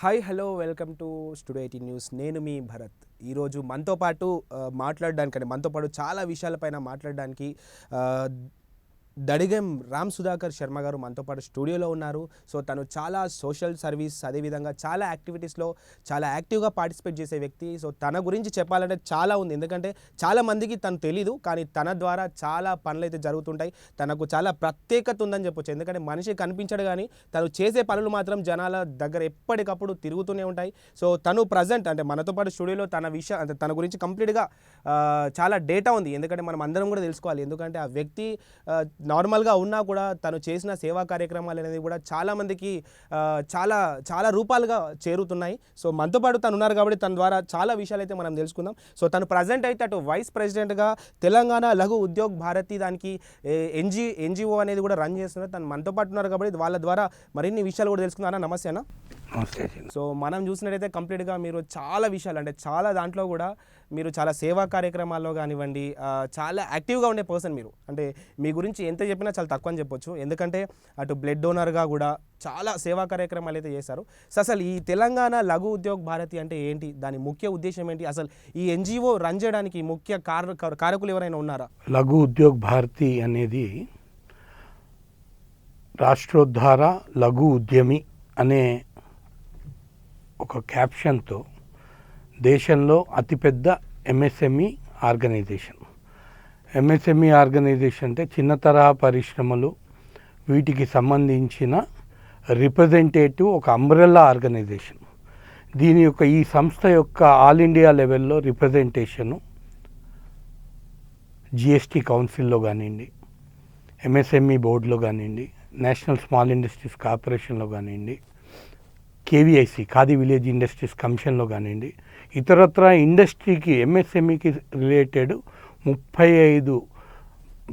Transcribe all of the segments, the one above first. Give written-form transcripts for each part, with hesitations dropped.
Hi hello welcome to studio 18 news. నేను మీ భరత్. ఈరోజు మనతో పాటు మాట్లాడడానికంటే మనతో పాటు చాలా విషయాలపైన మాట్లాడడానికి దడిగం రామ్ సుధాకర్ శర్మ గారు మనతో పాటు స్టూడియోలో ఉన్నారు. సో తను చాలా సోషల్ సర్వీస్, అదేవిధంగా చాలా యాక్టివిటీస్లో చాలా యాక్టివ్గా పార్టిసిపేట్ చేసే వ్యక్తి. సో తన గురించి చెప్పాలంటే చాలా ఉంది, ఎందుకంటే చాలా మందికి తను తెలీదు, కానీ తన ద్వారా చాలా పనులు అయితే జరుగుతుంటాయి. తనకు చాలా ప్రత్యేకత ఉందని చెప్పొచ్చు, ఎందుకంటే మనిషి కనిపించడు కానీ తను చేసే పనులు మాత్రం జనాల దగ్గర ఎప్పటికప్పుడు తిరుగుతూనే ఉంటాయి. సో తను ప్రజెంట్ అంటే మనతో పాటు స్టూడియోలో అంటే తన గురించి కంప్లీట్గా చాలా డేటా ఉంది, ఎందుకంటే మనం అందరం కూడా తెలుసుకోవాలి. ఎందుకంటే ఆ వ్యక్తి నార్మల్గా ఉన్నా కూడా తను చేసిన సేవా కార్యక్రమాలు అనేది కూడా చాలామందికి చాలా చాలా రూపాలుగా చేరుతున్నాయి. సో మనతో పాటు తను ఉన్నారు కాబట్టి తన ద్వారా చాలా విషయాలు అయితే మనం తెలుసుకుందాం. సో తను ప్రజెంట్ అయితే అటు వైస్ ప్రెసిడెంట్గా తెలంగాణ లఘు ఉద్యోగ్ భారతి దానికి ఎన్జిఓ అనేది కూడా రన్ చేస్తున్నారు. తను మనతో పాటు ఉన్నారు కాబట్టి వాళ్ళ ద్వారా మరిన్ని విషయాలు కూడా తెలుసుకున్నారా. నమస్తే అన్న. సో మనం చూసినట్టయితే కంప్లీట్గా మీరు చాలా విషయాలు అంటే చాలా దాంట్లో కూడా మీరు చాలా సేవా కార్యక్రమాల్లో కానివ్వండి చాలా యాక్టివ్గా ఉండే పర్సన్ మీరు. అంటే మీ గురించి ఎంత చెప్పినా చాలా తక్కువ అని చెప్పొచ్చు, ఎందుకంటే అటు బ్లడ్ డోనర్గా కూడా చాలా సేవా కార్యక్రమాలు అయితే చేశారు. సో అసలు ఈ తెలంగాణ లఘు ఉద్యోగ్ భారతి అంటే ఏంటి, దాని ముఖ్య ఉద్దేశం ఏంటి, అసలు ఈ ఎన్జిఓ రన్ చేయడానికి ముఖ్య కారకులు ఎవరైనా ఉన్నారా? లఘు ఉద్యోగ్ భారతి అనేది రాష్ట్రోద్ధార లఘు ఉద్యమి అనే ఒక క్యాప్షన్తో దేశంలో అతిపెద్ద ఎంఎస్ఎంఈ ఆర్గనైజేషన్. ఎంఎస్ఎంఈ ఆర్గనైజేషన్ అంటే చిన్న తరహా పరిశ్రమలు, వీటికి సంబంధించిన రిప్రజెంటేటివ్ ఒక అంబ్రెల్లా ఆర్గనైజేషన్. దీని యొక్క ఈ సంస్థ యొక్క ఆల్ ఇండియా లెవెల్లో రిప్రజెంటేషను జిఎస్టీ కౌన్సిల్లో కానివ్వండి, ఎంఎస్ఎంఈ బోర్డులో కానివ్వండి, నేషనల్ స్మాల్ ఇండస్ట్రీస్ కార్పొరేషన్లో కానివ్వండి, కేవీఐసి ఖాదీ విలేజ్ ఇండస్ట్రీస్ కమిషన్లో కానివ్వండి, ఇతరత్ర ఇండస్ట్రీకి ఎంఎస్ఎంఈకి రిలేటెడ్ 35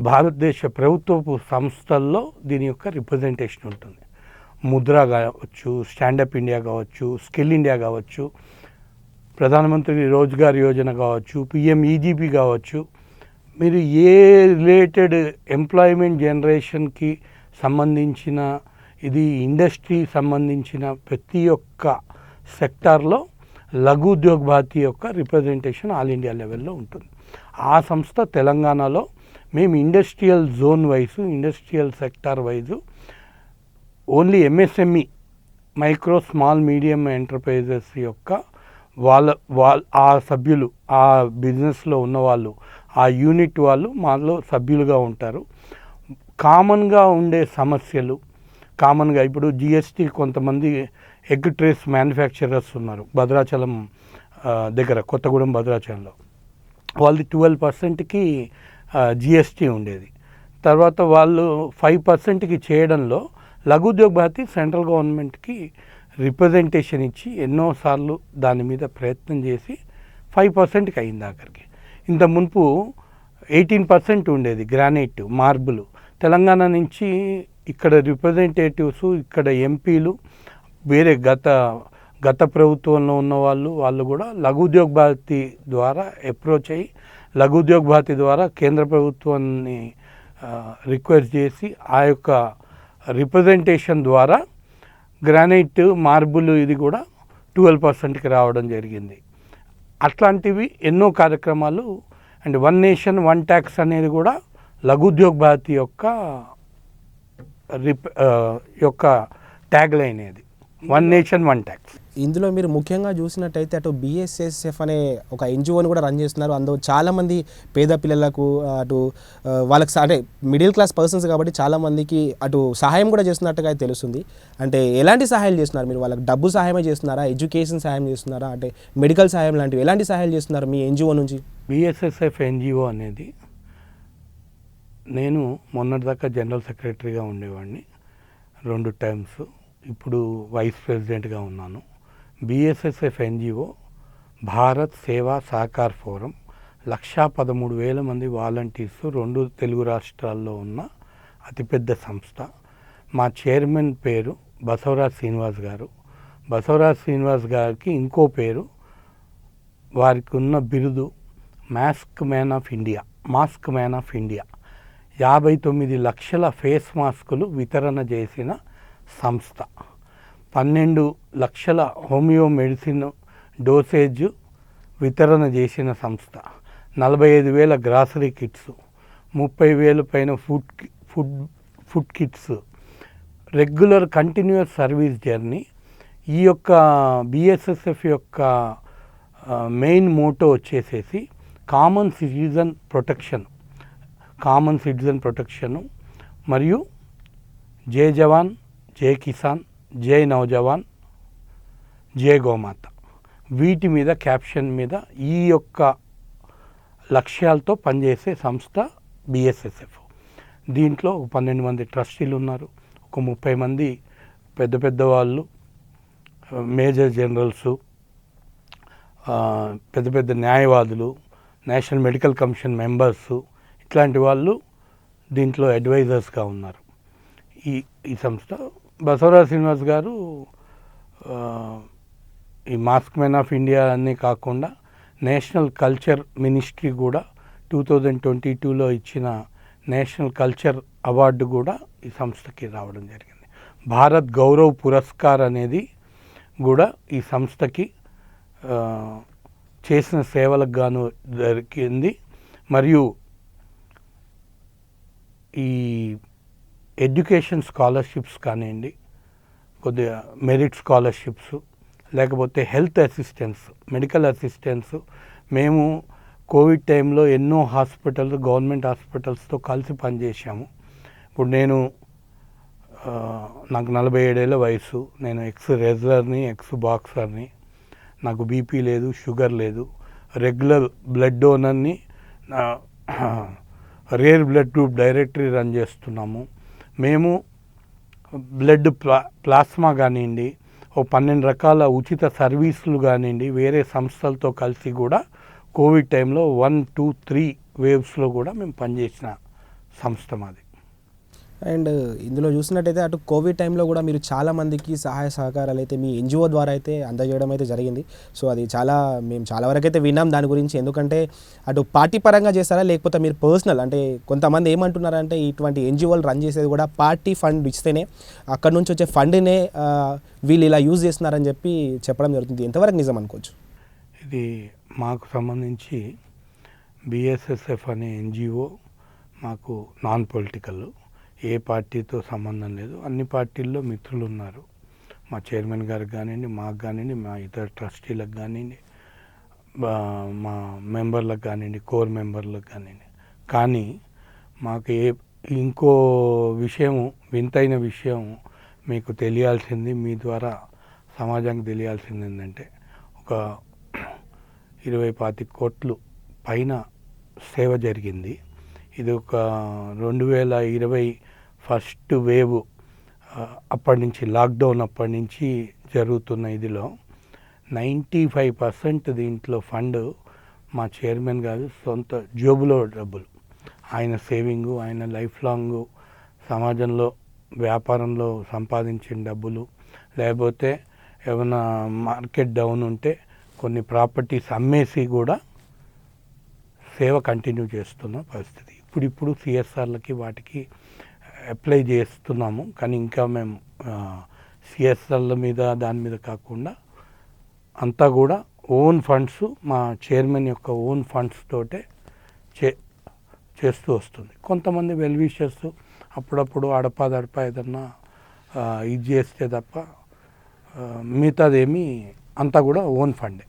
భారతదేశ ప్రభుత్వపు సంస్థల్లో దీని యొక్క రిప్రజెంటేషన్ ఉంటుంది. ముద్ర కావచ్చు, స్టాండప్ ఇండియా కావచ్చు, స్కిల్ ఇండియా కావచ్చు, ప్రధానమంత్రి రోజ్గార్ యోజన కావచ్చు, పిఎంఈజీపీ కావచ్చు, మీరు ఏ రిలేటెడ్ ఎంప్లాయ్మెంట్ జనరేషన్కి సంబంధించిన ఇది ఇండస్ట్రీ సంబంధించిన ప్రతి ఒక్క సెక్టార్లో లఘు ఉద్యోగ్ భారతి యొక్క రిప్రజెంటేషన్ ఆల్ ఇండియా లెవెల్లో ఉంటుంది. ఆ సంస్థ తెలంగాణలో మేము industrial zone wise, industrial sector wise only MSME micro small medium enterprises యొక్క ఆ సభ్యులు, ఆ బిజినెస్లో ఉన్నవాళ్ళు, ఆ యూనిట్ వాళ్ళు మాలో సభ్యులుగా ఉంటారు. కామన్గా ఉండే సమస్యలు, కామన్గా ఇప్పుడు జిఎస్టీ కొంతమంది ఎగ్ ట్రేస్ మ్యానుఫ్యాక్చరర్స్ ఉన్నారు భద్రాచలం దగ్గర, కొత్తగూడెం భద్రాచలంలో. వాళ్ళది 12%కి జిఎస్టీ ఉండేది. తర్వాత వాళ్ళు 5%కి చేయడంలో లఘు ఉద్యోగ్ భారతి సెంట్రల్ గవర్నమెంట్కి రిప్రజెంటేషన్ ఇచ్చి ఎన్నోసార్లు దాని మీద ప్రయత్నం చేసి 5%కి అయింది ఆఖరికి. ఇంత మునుపు 18% ఉండేది గ్రానైట్, మార్బుల్. తెలంగాణ నుంచి ఇక్కడ రిప్రజెంటేటివ్స్, ఇక్కడ ఎంపీలు, వేరే గత ప్రభుత్వంలో ఉన్న వాళ్ళు కూడా లఘు ఉద్యోగ్ భారతి ద్వారా అప్రోచ్ అయ్యి లఘు ఉద్యోగ్ భారతి ద్వారా కేంద్ర ప్రభుత్వాన్ని రిక్వెస్ట్ చేసి ఆ యొక్క రిప్రజెంటేషన్ ద్వారా గ్రానైట్, మార్బుల్ ఇది కూడా 12%కి రావడం జరిగింది. అట్లాంటివి ఎన్నో కార్యక్రమాలు. And one nation one tax అనేది కూడా లఘు ఉద్యోగ్ భారతి యొక్క ట్యాగ్ లైన్ ఇది, వన్ నేషన్ వన్ ట్యాక్స్. ఇందులో మీరు ముఖ్యంగా చూసినట్టయితే అటు బిఎస్ఎస్ఎఫ్ అనే ఒక ఎన్జిఓని కూడా రన్ చేస్తున్నారు. అందులో చాలామంది పేద పిల్లలకు, అటు వాళ్ళకి అంటే మిడిల్ క్లాస్ పర్సన్స్ కాబట్టి చాలామందికి అటు సహాయం కూడా చేస్తున్నట్టుగా తెలుస్తుంది. అంటే ఎలాంటి సహాయాలు చేస్తున్నారు మీరు? వాళ్ళకి డబ్బు సహాయమే చేస్తున్నారా, ఎడ్యుకేషన్ సహాయం చేస్తున్నారా, అంటే మెడికల్ సహాయం లాంటివి ఎలాంటి సహాయాలు చేస్తున్నారు మీ ఎన్జిఓ నుంచి? బిఎస్ఎస్ఎఫ్ ఎన్జిఓ అనేది, నేను మొన్నటిదాకా జనరల్ సెక్రటరీగా ఉండేవాడిని 2 టైమ్స్, ఇప్పుడు వైస్ ప్రెసిడెంట్గా ఉన్నాను. బిఎస్ఎస్ఎఫ్ ఎన్జిఓ భారత్ సేవా సహకార్ ఫోరం 1,13,000 మంది వాలంటీర్స్ 2 తెలుగు రాష్ట్రాల్లో ఉన్న అతిపెద్ద సంస్థ. మా చైర్మన్ పేరు బసవరాజ్ శ్రీనివాస్ గారు. బసవరాజ్ శ్రీనివాస్ గారికి ఇంకో పేరు, వారికి ఉన్న బిరుదు మాస్క్ మ్యాన్ ఆఫ్ ఇండియా. 59 లక్షల ఫేస్ మాస్కులు వితరణ చేసిన సంస్థ. 12 లక్షల హోమియో మెడిసిన్ డోసేజ్ వితరణ చేసిన సంస్థ. 45,000 గ్రాసరీ కిట్స్, 30,000 పైన food kits, regular continuous service journey. ఈ యొక్క బిఎస్ఎస్ఎఫ్ యొక్క మెయిన్ మోటో వచ్చేసేసి కామన్ సిటిజన్ ప్రొటెక్షను మరియు జై జవాన్, జై కిసాన్, జై నౌజవాన్, జై గోమాత, వీటి మీద క్యాప్షన్ మీద ఈ యొక్క లక్ష్యాలతో పనిచేసే సంస్థ బిఎస్ఎస్ఎఫ్. దీంట్లో 12 మంది ట్రస్టీలు ఉన్నారు, ఒక 30 మంది పెద్ద వాళ్ళు, మేజర్ జనరల్సు, పెద్ద న్యాయవాదులు, నేషనల్ మెడికల్ కమిషన్ మెంబర్సు, ఇట్లాంటి వాళ్ళు దీంట్లో అడ్వైజర్స్గా ఉన్నారు. ఈ సంస్థ బసవరాజ్ శ్రీనివాస్ గారు ఈ మాస్క్ మెన్ ఆఫ్ ఇండియా అనే కాకుండా నేషనల్ కల్చర్ మినిస్ట్రీ కూడా 2022లో ఇచ్చిన నేషనల్ కల్చర్ అవార్డు కూడా ఈ సంస్థకి రావడం జరిగింది. భారత్ గౌరవ్ పురస్కార్ అనేది కూడా ఈ సంస్థకి చేసిన సేవలకు గాను దొరికింది. మరియు ఈ ఎడ్యుకేషన్ స్కాలర్షిప్స్ కానివ్వండి, కొద్దిగా మెరిట్ స్కాలర్షిప్స్, లేకపోతే హెల్త్ అసిస్టెన్స్, మెడికల్ అసిస్టెన్స్. మేము కోవిడ్ టైంలో ఎన్నో గవర్నమెంట్ హాస్పిటల్స్తో కలిసి పనిచేసాము. ఇప్పుడు నాకు 47 ఏళ్ళ వయసు, నేను ఎక్స్ రెజ్లర్ని, ఎక్స్ బాక్సర్ని, నాకు బీపీ లేదు, షుగర్ లేదు, రెగ్యులర్ బ్లడ్ డోనర్ని, rare blood group directory run చేస్తున్నాము. మేము బ్లడ్ ప్లాస్మా కానివ్వండి, 12 రకాల ఉచిత సర్వీసులు కానివ్వండి, వేరే సంస్థలతో కలిసి కూడా కోవిడ్ టైంలో 1, 2, 3 వేవ్స్లో కూడా మేము పనిచేసిన సంస్థ మాది. అండ్ ఇందులో చూసినట్టయితే అటు కోవిడ్ టైంలో కూడా మీరు చాలామందికి సహాయ సహకారాలు అయితే మీ ఎన్జిఓ ద్వారా అయితే అందజేయడం అయితే జరిగింది. సో అది మేము చాలా వరకు అయితే విన్నాం దాని గురించి. ఎందుకంటే అటు పార్టీ పరంగా చేస్తారా, లేకపోతే మీరు పర్సనల్, అంటే కొంతమంది ఏమంటున్నారంటే ఇటువంటి ఎన్జిఓలు రన్ చేసేది కూడా పార్టీ ఫండ్ ఇస్తేనే, అక్కడ నుంచి వచ్చే ఫండ్నే వీళ్ళు ఇలా యూజ్ చేస్తున్నారని చెప్పడం జరుగుతుంది. ఎంతవరకు నిజం అనుకోవచ్చు? ఇది మాకు సంబంధించి బిఎస్ఎస్ఎఫ్ అనే ఎన్జిఓ మాకు నాన్ పొలిటికల్, ఏ పార్టీతో సంబంధం లేదు. అన్ని పార్టీల్లో మిత్రులు ఉన్నారు. మా చైర్మన్ గారికి కానివ్వండి, మాకు కానివ్వండి, మా ఇతర ట్రస్టీలకు కానివ్వండి, మా మెంబర్లకు కానివ్వండి, కోర్ మెంబర్లకు కానివ్వండి. కానీ మాకు ఇంకో విషయం, వింతైన విషయం మీకు తెలియాల్సింది, మీ ద్వారా సమాజానికి తెలియాల్సింది ఏంటంటే, ఒక 20-25 కోట్లు పైన సేవ జరిగింది. ఇది ఒక 2020 ఫస్ట్ వేవ్ అప్పటి నుంచి, లాక్డౌన్ అప్పటి నుంచి జరుగుతున్న ఇదిలో 95% దీంట్లో ఫండ్ మా చైర్మన్ గారు సొంత జోబులో డబ్బులు, ఆయన సేవింగు, ఆయన లైఫ్ లాంగ్ సమాజంలో వ్యాపారంలో సంపాదించిన డబ్బులు, లేకపోతే ఏమైనా మార్కెట్ డౌన్ ఉంటే కొన్ని ప్రాపర్టీస్ అమ్మేసి కూడా సేవ కంటిన్యూ చేస్తున్న పరిస్థితి. ఇప్పుడు సిఎస్ఆర్లకి వాటికి అప్లై చేస్తున్నాము. కానీ ఇంకా మేము సిఎస్ఆర్ల మీద దాని మీద కాకుండా అంతా కూడా ఓన్ ఫండ్స్, మా చైర్మన్ యొక్క ఓన్ ఫండ్స్ తోటే చేస్తూ వస్తుంది. కొంతమంది వెల్ విషర్స్ అప్పుడప్పుడు అడపా ఏదన్నా ఇది చేస్తే తప్ప మిగతాదేమీ అంతా కూడా ఓన్ ఫండే,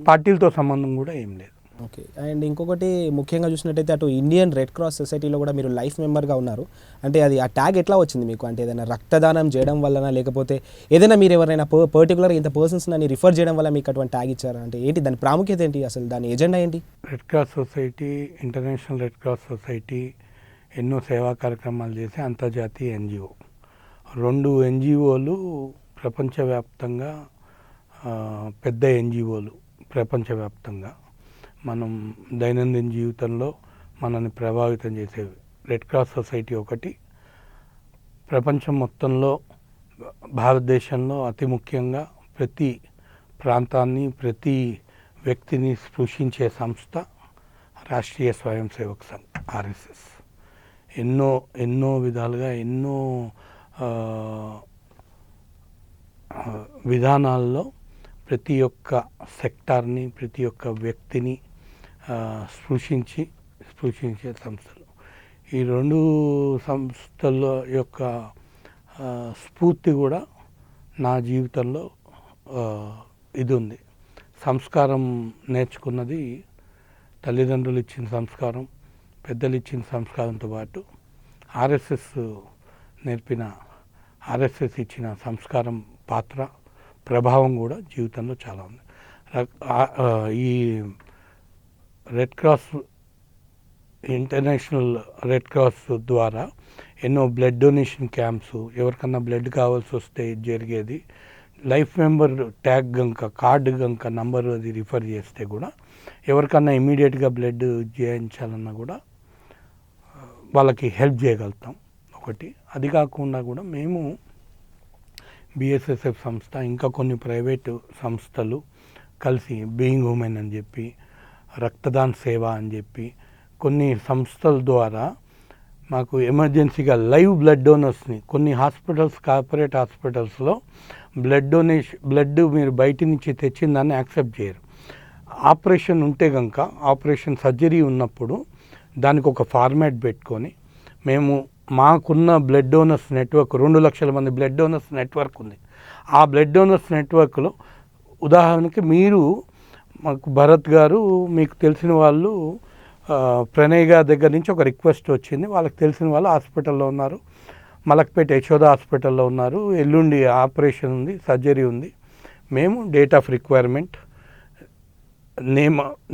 పార్టీలతో సంబంధం కూడా ఏం లేదు. ఓకే. అండ్ ఇంకొకటి ముఖ్యంగా చూసినట్టయితే అటు ఇండియన్ రెడ్ క్రాస్ సొసైటీలో కూడా మీరు లైఫ్ మెంబర్గా ఉన్నారు. అంటే అది ఆ ట్యాగ్ ఎట్లా వచ్చింది మీకు? అంటే ఏదైనా రక్తదానం చేయడం వలన, లేకపోతే ఏదైనా మీరు ఎవరైనా పర్టికులర్ ఇంత పర్సన్స్ అని రిఫర్ చేయడం వల్ల మీకు అటువంటి ట్యాగ్ ఇచ్చారా? అంటే ఏంటి దాని ప్రాముఖ్యత ఏంటి, అసలు దాని ఎజెండా ఏంటి? Red cross society, international red cross society ఎన్నో సేవా కార్యక్రమాలు చేసే అంతర్జాతీయ ఎన్జిఓ. 2 ఎన్జిఓలు ప్రపంచవ్యాప్తంగా, పెద్ద ఎన్జిఓలు ప్రపంచవ్యాప్తంగా మనం దైనందిన జీవితంలో మనల్ని ప్రభావితం చేసేవి. రెడ్ క్రాస్ సొసైటీ ఒకటి, ప్రపంచం మొత్తంలో భారతదేశంలో అతి ముఖ్యంగా ప్రతి ప్రాంతాన్ని, ప్రతి వ్యక్తిని స్పృశించే సంస్థ రాష్ట్రీయ స్వయం సేవక్ సంఘ్, ఆర్ఎస్ఎస్. ఎన్నో విధాలుగా ఎన్నో విధానాల్లో ప్రతి ఒక్క సెక్టార్ని, ప్రతి ఒక్క వ్యక్తిని స్పృశించే సంస్థలు. ఈ 2 సంస్థల యొక్క స్ఫూర్తి కూడా నా జీవితంలో ఇది ఉంది. సంస్కారం నేర్చుకున్నది తల్లిదండ్రులు ఇచ్చిన సంస్కారం, పెద్దలు ఇచ్చిన సంస్కారంతో పాటు ఆర్ఎస్ఎస్ ఇచ్చిన సంస్కారం పాత్ర ప్రభావం కూడా జీవితంలో చాలా ఉంది. ఈ red cross, international red cross ద్వారా ఎన్నో బ్లడ్ డొనేషన్ క్యాంప్స్, ఎవరికన్నా బ్లడ్ కావాల్సి వస్తే జరిగేది. లైఫ్ మెంబర్ ట్యాగ్ గంక, కార్డు గంక నంబర్ అది రిఫర్ చేస్తే కూడా ఎవరికన్నా ఇమీడియట్గా బ్లడ్ చేయించాలన్నా కూడా వాళ్ళకి హెల్ప్ చేయగలుగుతాం ఒకటి. అది కాకుండా కూడా మేము బిఎస్ఎస్ఎఫ్ సంస్థ, ఇంకా కొన్ని ప్రైవేటు సంస్థలు కలిసి బీయింగ్ ఉమెన్ అని చెప్పి, రక్తదాన్ సేవ అని చెప్పి కొన్ని సంస్థల ద్వారా మాకు ఎమర్జెన్సీగా లైవ్ బ్లడ్ డోనర్స్ని కొన్ని హాస్పిటల్స్, కార్పొరేట్ హాస్పిటల్స్లో బ్లడ్ మీరు బయట నుంచి తెచ్చిన దాన్ని యాక్సెప్ట్ చేయరు. ఆపరేషన్ ఉంటే కనుక, ఆపరేషన్ సర్జరీ ఉన్నప్పుడు దానికి ఒక ఫార్మాట్ పెట్టుకొని మేము మాకున్న బ్లడ్ డోనర్స్ నెట్వర్క్ 2 లక్షల మంది బ్లడ్ డోనర్స్ నెట్వర్క్ ఉంది. ఆ బ్లడ్ డోనర్స్ నెట్వర్క్లో ఉదాహరణకి మీరు మాకు భరత్ గారు, మీకు తెలిసిన వాళ్ళు ప్రణయ్ గారి దగ్గర నుంచి ఒక రిక్వెస్ట్ వచ్చింది. వాళ్ళకి తెలిసిన వాళ్ళు హాస్పిటల్లో ఉన్నారు, మలక్పేట యశోద హాస్పిటల్లో ఉన్నారు, ఎల్లుండి ఆపరేషన్ ఉంది, సర్జరీ ఉంది. మేము date of requirement,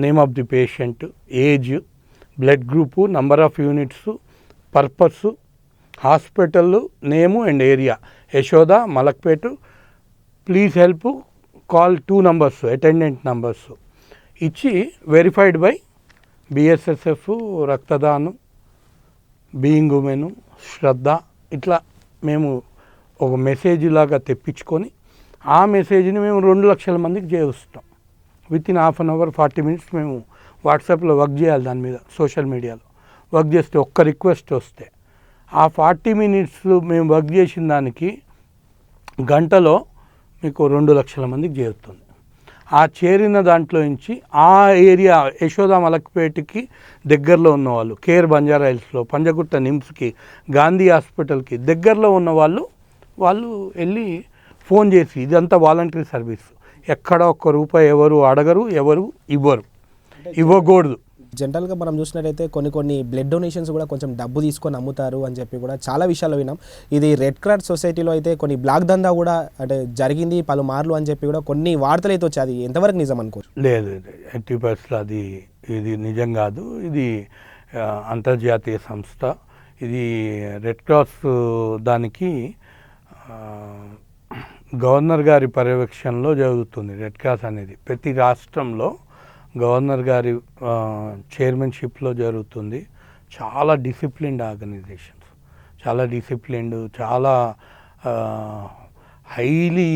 name of the patient, age, blood group, number of units, purpose, hospital name and area, Yashoda, Malakpet, please help, call 2 numbers, attendant numbers ఇచ్చి వెరిఫైడ్ బై బిఎస్ఎస్ఎఫ్, రక్తదానం, బీయింగ్ ఉమెన్, శ్రద్ధ, ఇట్లా మేము ఒక message లాగా తెప్పించుకొని ఆ మెసేజ్ని మేము 2 లక్షల మందికి చేస్తాం. Within half an hour 40 minutes మేము వాట్సాప్లో వర్క్ చేయాలి. దాని మీద సోషల్ మీడియాలో వర్క్ చేస్తే ఒక్క రిక్వెస్ట్ వస్తే ఆ 40 minutes మేము వర్క్ చేసిన దానికి గంటలో మీకు 2 లక్షల మందికి చేరుతుంది. ఆ చేరిన దాంట్లో నుంచి ఆ ఏరియా యశోద మలక్పేటకి దగ్గరలో ఉన్నవాళ్ళు, కేర్ బంజారా హిల్స్లో, పంజగుట్ట నిమ్స్కి, గాంధీ హాస్పిటల్కి దగ్గరలో ఉన్న వాళ్ళు వెళ్ళి ఫోన్ చేసి, ఇదంతా వాలంటరీ సర్వీస్, ఎక్కడ ఒక్క రూపాయి ఎవరు అడగరు, ఎవరు ఇవ్వకూడదు. జనరల్గా మనం చూసినట్టయితే కొన్ని బ్లడ్ డొనేషన్స్ కూడా కొంచెం డబ్బు తీసుకొని అమ్ముతారు అని చెప్పి కూడా చాలా విషయాలు విన్నాం. ఇది రెడ్ క్రాస్ సొసైటీలో అయితే కొన్ని బ్లాక్ దందా కూడా అంటే జరిగింది పలుమార్లు అని చెప్పి కూడా కొన్ని వార్తలు అయితే వచ్చాయి. అది ఎంతవరకు నిజం అనుకోవచ్చు? లేదు, 80% ఇది నిజం కాదు. ఇది అంతర్జాతీయ సంస్థ. ఇది రెడ్ క్రాస్ దానికి గవర్నర్ గారి పర్యవేక్షణలో జరుగుతుంది. రెడ్ క్రాస్ అనేది ప్రతి రాష్ట్రంలో గవర్నర్ గారి చైర్మన్షిప్లో జరుగుతుంది. చాలా డిసిప్లిన్డ్ ఆర్గనైజేషన్స్, చాలా డిసిప్లిన్డ్, చాలా highly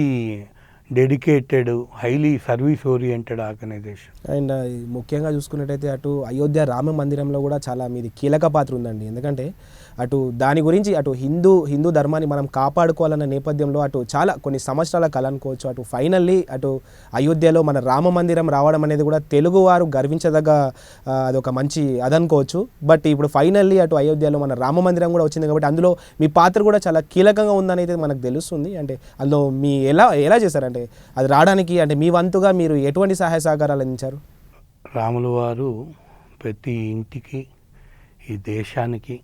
dedicated, highly service oriented organisation. And ముఖ్యంగా చూసుకున్నట్టయితే అటు అయోధ్య రామ మందిరంలో కూడా చాలా మీది కీలక పాత్ర ఉందండి. ఎందుకంటే అటు దాని గురించి అటు హిందూ ధర్మాన్ని మనం కాపాడుకోవాలన్న నేపథ్యంలో అటు చాలా కొన్ని సంవత్సరాల కళ అనుకోవచ్చు. అటు ఫైనల్లీ అటు అయోధ్యలో మన రామ మందిరం రావడం అనేది కూడా తెలుగువారు గర్వించదగ్గ అదొక మంచి అదనుకోవచ్చు. బట్ ఇప్పుడు ఫైనల్లీ అటు అయోధ్యలో మన రామ మందిరం కూడా వచ్చింది కాబట్టి అందులో మీ పాత్ర కూడా చాలా కీలకంగా ఉందని అయితే మనకు తెలుస్తుంది. అంటే అందులో మీ ఎలా చేశారంటే అది రావడానికి అంటే మీ వంతుగా మీరు ఎటువంటి సహాయ సహకారాలు అందించారు? రాములు వారు ప్రతి ఇంటికి, ఈ దేశానికి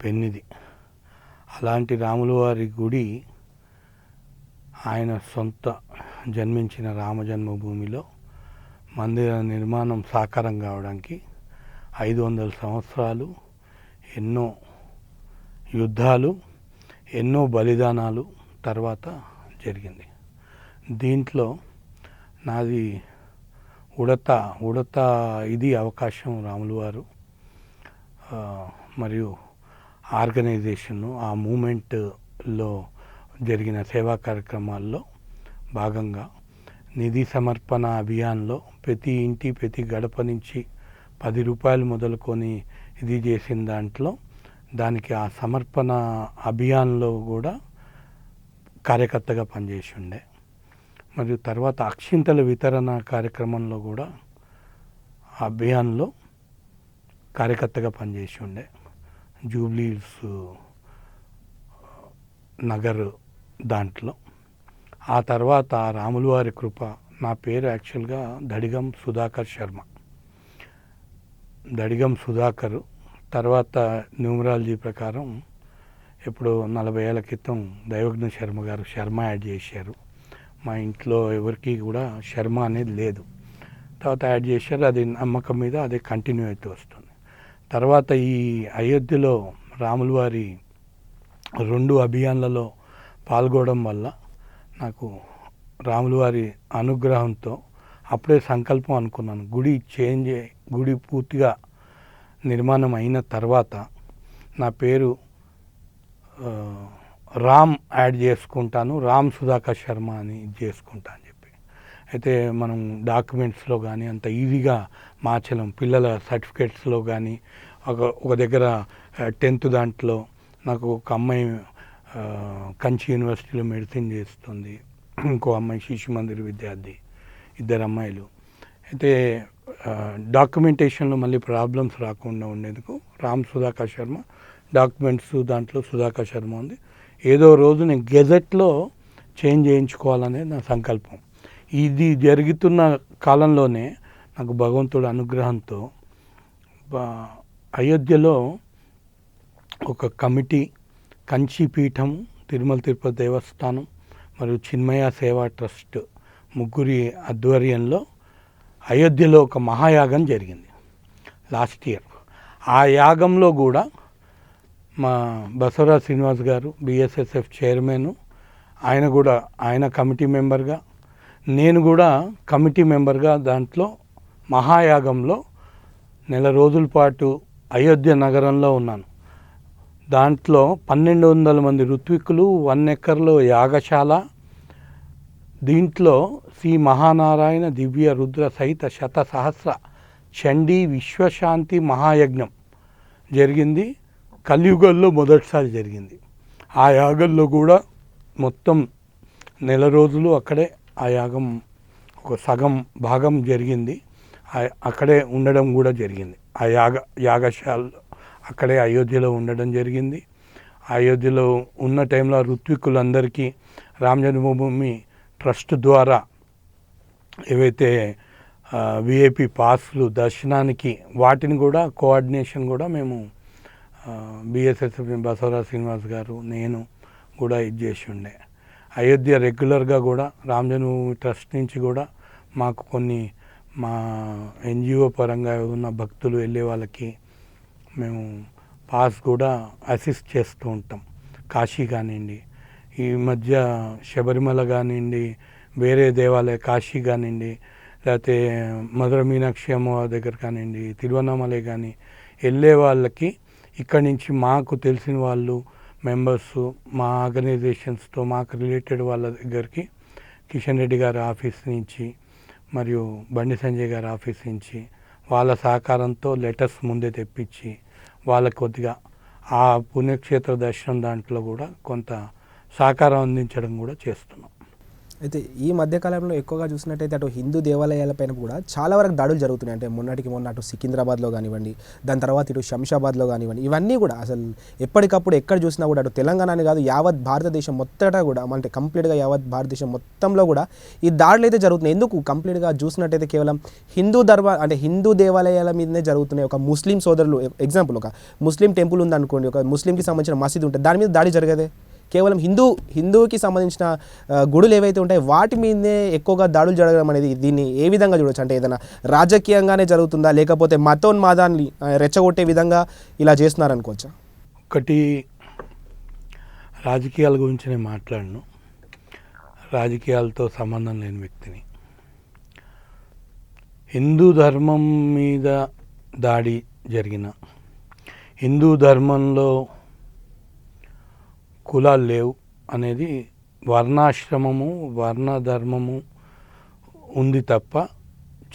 పెన్నిది. అలాంటి రాములు వారి గుడి ఆయన సొంత జన్మించిన రామ జన్మభూమిలో మందిర నిర్మాణం సాకారం కావడానికి 500 సంవత్సరాలు, ఎన్నో యుద్ధాలు, ఎన్నో బలిదానాలు తర్వాత జరిగింది. దీంట్లో నాది ఉడత ఇది అవకాశం. రాములు వారు మరియు ఆర్గనైజేషను ఆ మూమెంట్లో జరిగిన సేవా కార్యక్రమాల్లో భాగంగా నిధి సమర్పణ అభియాన్లో ప్రతి ఇంటి, ప్రతి గడప నుంచి 10 రూపాయలు మొదలుకొని ఇది చేసిన దాంట్లో దానికి ఆ సమర్పణ అభియాన్లో కూడా కార్యకర్తగా పనిచేసి ఉండే. మరియు తర్వాత అక్షింతల వితరణ కార్యక్రమంలో కూడా ఆ అభియాన్లో కార్యకర్తగా పనిచేసి ఉండే. జూబ్లీస్ నగర్ దాంట్లో. ఆ తర్వాత రాములు వారి కృప. నా పేరు యాక్చువల్గా దడిగం సుధాకర్ శర్మ. దడిగం సుధాకర్ తర్వాత న్యూమరాలజీ ప్రకారం ఇప్పుడు 40 ఏళ్ల క్రితం దైవజ్ఞ శర్మ గారు శర్మ యాడ్ చేశారు. మా ఇంట్లో ఎవరికి కూడా శర్మ అనేది లేదు. తర్వాత యాడ్ చేశారు. అది నమ్మకం మీద అదే కంటిన్యూ అవుతూ వస్తుంది. తర్వాత ఈ అయోధ్యలో రాముల వారి 2 అభియాన్లలో పాల్గొనడం వల్ల నాకు రాముల వారి అనుగ్రహంతో అప్పుడే సంకల్పం అనుకున్నాను. గుడి పూర్తిగా నిర్మాణం అయిన తర్వాత నా పేరు రామ్ యాడ్ చేసుకుంటాను, రామ్ సుధాకర్ శర్మ అని చేసుకుంటా అని చెప్పి. అయితే మనం డాక్యుమెంట్స్లో కానీ అంత ఈజీగా మార్చలేం. పిల్లల సర్టిఫికేట్స్లో కానీ ఒక దగ్గర 10th దాంట్లో నాకు ఒక అమ్మాయి కంచి యూనివర్సిటీలో మెడిసిన్ చేస్తుంది, ఇంకో అమ్మాయి శిశు మందిర్ విద్యార్థి, 2 అమ్మాయిలు. అయితే డాక్యుమెంటేషన్లో మళ్ళీ ప్రాబ్లమ్స్ రాకుండా ఉండేందుకు రామ్ సుధాకర్ శర్మ, డాక్యుమెంట్స్ దాంట్లో సుధాకర్ శర్మ ఉంది. ఏదో రోజు నేను గెజెట్లో చేంజ్ చేయించుకోవాలనేది నా సంకల్పం. ఇది జరుగుతున్న కాలంలోనే నాకు భగవంతుడి అనుగ్రహంతో అయోధ్యలో ఒక కమిటీ, కంచిపీఠం, తిరుమల తిరుపతి దేవస్థానం మరియు చిన్మయ సేవా ట్రస్ట్ ముగ్గురి ఆధ్వర్యంలో అయోధ్యలో ఒక మహాయాగం జరిగింది లాస్ట్ ఇయర్. ఆ యాగంలో కూడా మా బసవరాజ్ శ్రీనివాస్ గారు BSSF చైర్మన్, ఆయన కమిటీ మెంబర్గా, నేను కూడా కమిటీ మెంబర్గా దాంట్లో మహాయాగంలో 1 రోజుల పాటు అయోధ్య నగరంలో ఉన్నాను. దాంట్లో 1200 మంది ఋత్విక్కులు, 1 ఎకర్లో యాగశాల, దీంట్లో శ్రీ మహానారాయణ దివ్య రుద్ర సహిత శతసహస్ర చండీ విశ్వశాంతి మహాయజ్ఞం జరిగింది. కలియుగంలో మొదటిసారి జరిగింది. ఆ యాగంలో కూడా మొత్తం 1 రోజులు అక్కడే ఆ యాగం ఒక సగం భాగం జరిగింది. అక్కడే ఉండడం కూడా జరిగింది. ఆ యాగశాలలో అక్కడే అయోధ్యలో ఉండడం జరిగింది. అయోధ్యలో ఉన్న టైంలో ఋత్విక్కులందరికీ రామ్ జన్మభూమి ట్రస్ట్ ద్వారా ఏవైతే VIP పాస్లు దర్శనానికి వాటిని కూడా కోఆర్డినేషన్ కూడా మేము BSSF బసవరాజ్ శ్రీనివాస్ గారు, నేను కూడా ఇది చేసి ఉండే. అయోధ్య రెగ్యులర్గా కూడా రామ్ జన్మభూమి ట్రస్ట్ నుంచి కూడా మాకు కొన్ని మా NGO పరంగా ఉన్న భక్తులు వెళ్ళే వాళ్ళకి మేము పాస్ కూడా అసిస్ట్ చేస్తూ ఉంటాం. కాశీ కానివ్వండి, ఈ మధ్య శబరిమల కానివ్వండి, వేరే దేవాలయ కాశీ కానివ్వండి, లేకపోతే మధుర మీనాక్షి అమ్మవారి దగ్గర కానివ్వండి, తిరువన్నామలై కానీ వెళ్ళే వాళ్ళకి ఇక్కడి నుంచి మాకు తెలిసిన వాళ్ళు మెంబర్స్, మా ఆర్గనైజేషన్స్తో మాకు రిలేటెడ్ వాళ్ళ దగ్గరికి కిషన్ రెడ్డి గారి ఆఫీస్ నుంచి మరియు బండి సంజయ్ గారి ఆఫీస్ నుంచి వాళ్ళ సహకారంతో లెటర్స్ ముందే తెప్పించి వాళ్ళకి కొద్దిగా ఆ పుణ్యక్షేత్ర దర్శనం దాంట్లో కూడా కొంత సహకారం అందించడం కూడా చేస్తున్నాం. అయితే ఈ మధ్యకాలంలో ఎక్కువగా చూసినట్టయితే అటు హిందూ దేవాలయాలపైన కూడా చాలా వరకు దాడులు జరుగుతున్నాయి. అంటే మొన్న అటు సికింద్రాబాద్లో కానివ్వండి, దాని తర్వాత ఇటు శంషాబాద్లో కానివ్వండి, ఇవన్నీ కూడా అసలు ఎప్పటికప్పుడు ఎక్కడ చూసినా కూడా అటు తెలంగాణని కాదు యావత్ భారతదేశం మొత్తటా కూడా, అంటే కంప్లీట్గా యావత్ భారతదేశం మొత్తంలో కూడా ఈ దాడులు అయితే జరుగుతున్నాయి. ఎందుకు కంప్లీట్గా చూసినట్టయితే కేవలం హిందూ దేవాలయాల మీదనే జరుగుతున్నాయి. ఒక ముస్లిం సోదరులు, ఎగ్జాంపుల్ ఒక ముస్లిం టెంపుల్ ఉందనుకోండి, ఒక ముస్లింకి సంబంధించిన మసీదు ఉంటుంది, దాని మీద దాడి జరగదే. కేవలం హిందూకి సంబంధించిన గుడులు ఏవైతే ఉంటాయో వాటి మీదనే ఎక్కువగా దాడులు జరగడం అనేది దీన్ని ఏ విధంగా చూడొచ్చు? అంటే ఏదైనా రాజకీయంగానే జరుగుతుందా, లేకపోతే మతోన్మాదాన్ని రెచ్చగొట్టే విధంగా ఇలా చేస్తున్నారనుకోవచ్చా? ఒకటి, రాజకీయాల గురించి నేను మాట్లాడను. రాజకీయాలతో సంబంధం లేని వ్యక్తిని. హిందూ ధర్మం మీద దాడి జరిగిన, హిందూ ధర్మంలో కులాలు లేవు అనేది వర్ణాశ్రమము, వర్ణధర్మము ఉంది తప్ప,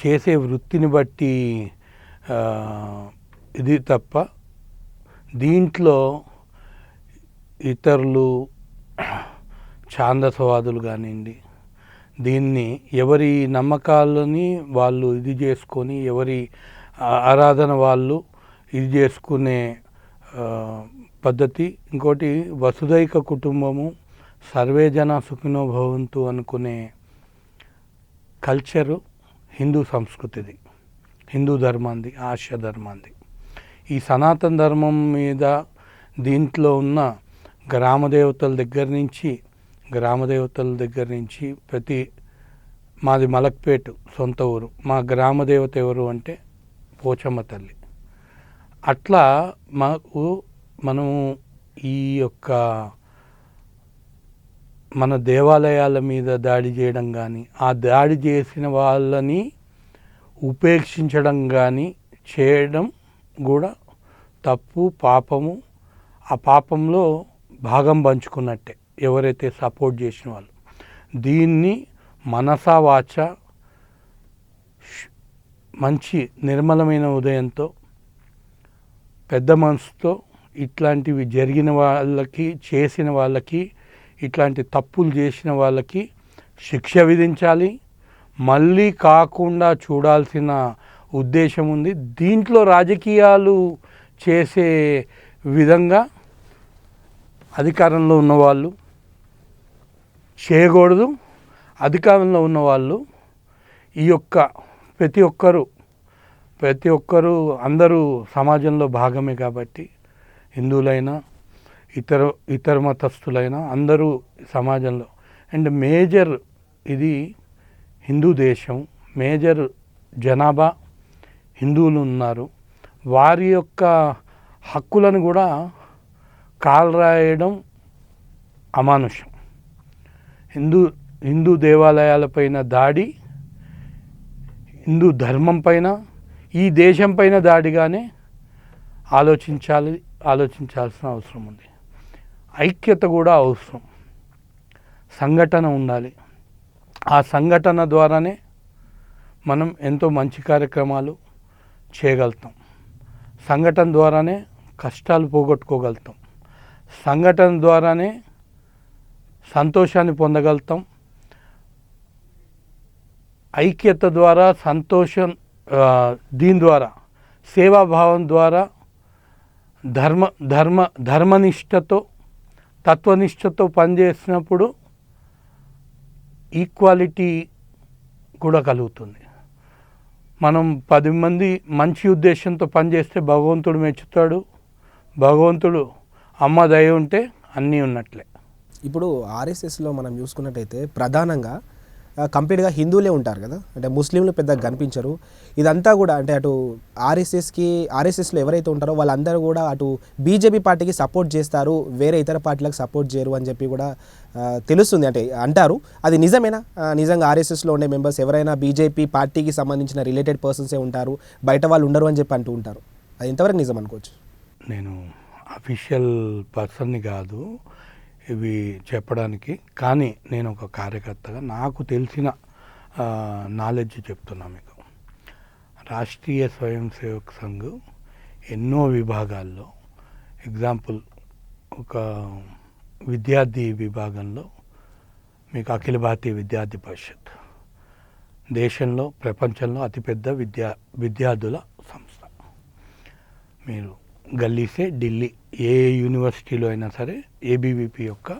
చేసే వృత్తిని బట్టి ఇది తప్ప, దీంట్లో ఇతరులు ఛాందసవాదులు కానివ్వండి, దీన్ని ఎవరి నమ్మకాలని వాళ్ళు ఇది చేసుకొని, ఎవరి ఆరాధన వాళ్ళు ఇది చేసుకునే పద్ధతి. ఇంకోటి వసుదైక కుటుంబము, సర్వే జన సుఖినో భవంతు అనుకునే కల్చరు హిందూ సంస్కృతిది, హిందూ ధర్మాంది, ఆర్ష ధర్మాంది. ఈ సనాతన ధర్మం మీద దీంట్లో ఉన్న గ్రామదేవతల దగ్గర నుంచి ప్రతి మాది మలక్పేట సొంత ఊరు. మా గ్రామదేవత ఎవరు అంటే పోచమ్మ తల్లి. అట్లా మనము ఈ యొక్క మన దేవాలయాల మీద దాడి చేయడం కానీ, ఆ దాడి చేసిన వాళ్ళని ఉపేక్షించడం కానీ చేయడం కూడా తప్పు, పాపము. ఆ పాపంలో భాగం పంచుకున్నట్టే ఎవరైతే సపోర్ట్ చేసిన వాళ్ళు. దీన్ని మనసా వాచ మంచి నిర్మలమైన ఉదయంతో, పెద్ద మనసుతో ఇట్లాంటివి జరిగిన వాళ్ళకి, చేసిన వాళ్ళకి, ఇట్లాంటి తప్పులు చేసిన వాళ్ళకి శిక్ష విధించాలి. మళ్ళీ కాకుండా చూడాల్సిన ఉద్దేశం ఉంది. దీంట్లో రాజకీయాలు చేసే విధంగా అధికారంలో ఉన్నవాళ్ళు చేయకూడదు. అధికారంలో ఉన్నవాళ్ళు ఈ యొక్క ప్రతి ఒక్కరూ అందరూ సమాజంలో భాగమే కాబట్టి, హిందువులైనా ఇతర మతస్థులైనా అందరూ సమాజంలో. అండ్ మేజర్ ఇది హిందూ దేశం, మేజర్ జనాభా హిందువులు ఉన్నారు. వారి యొక్క హక్కులను కూడా కాలరాయడం అమానుషం. హిందూ దేవాలయాలపైన దాడి, హిందూ ధర్మం పైన, ఈ దేశం పైన దాడిగానే ఆలోచించాల్సిన అవసరం ఉంది. ఐక్యత కూడా అవసరం, సంఘటన ఉండాలి. ఆ సంఘటన ద్వారానే మనం ఎంతో మంచి కార్యక్రమాలు చేయగలుగుతాం. సంఘటన ద్వారానే కష్టాలు పోగొట్టుకోగలుగుతాం. సంఘటన ద్వారానే సంతోషాన్ని పొందగలుగుతాం. ఐక్యత ద్వారా, సంతోషం, దీని ద్వారా, సేవాభావం ద్వారా, ధర్మనిష్టతో, తత్వనిష్టతో పనిచేసినప్పుడు ఈక్వాలిటీ కూడా కలుగుతుంది. మనం 10 మంది మంచి ఉద్దేశంతో పనిచేస్తే భగవంతుడు మెచ్చుతాడు. భగవంతుడు అమ్మ దయ ఉంటే అన్నీ ఉన్నట్లే. ఇప్పుడు ఆర్ఎస్ఎస్లో మనం చూసుకున్నట్టయితే ప్రధానంగా కంప్లీట్గా హిందువులే ఉంటారు కదా, అంటే ముస్లింలు పెద్దగా కనిపించరు. ఇదంతా కూడా అంటే అటు ఆర్ఎస్ఎస్లో ఎవరైతే ఉంటారో వాళ్ళందరూ కూడా అటు బీజేపీ పార్టీకి సపోర్ట్ చేస్తారు, వేరే ఇతర పార్టీలకు సపోర్ట్ చేయరు అని చెప్పి కూడా తెలుస్తుంది, అంటే అంటారు. అది నిజమేనా? నిజంగా ఆర్ఎస్ఎస్లో ఉండే మెంబర్స్ ఎవరైనా బీజేపీ పార్టీకి సంబంధించిన రిలేటెడ్ పర్సన్సే ఉంటారు, బయట వాళ్ళు ఉండరు అని చెప్పి అంటూ ఉంటారు. అది ఎంతవరకు నిజం అనుకోవచ్చు? నేను అఫీషియల్ పర్సన్ని కాదు ఇవి చెప్పడానికి, కానీ నేను ఒక కార్యకర్తగా నాకు తెలిసిన నాలెడ్జ్ చెప్తున్నా మీకు. రాష్ట్రీయ స్వయం సేవక్ సంఘ్ ఎన్నో విభాగాల్లో, ఎగ్జాంపుల్ ఒక విద్యార్థి విభాగంలో మీకు అఖిల భారతీయ విద్యార్థి పరిషత్ దేశంలో, ప్రపంచంలో అతిపెద్ద విద్యార్థుల సంస్థ. మీరు గల్లీసే ఢిల్లీ ఏ యూనివర్సిటీలో అయినా సరే ఏబీవీపీ యొక్క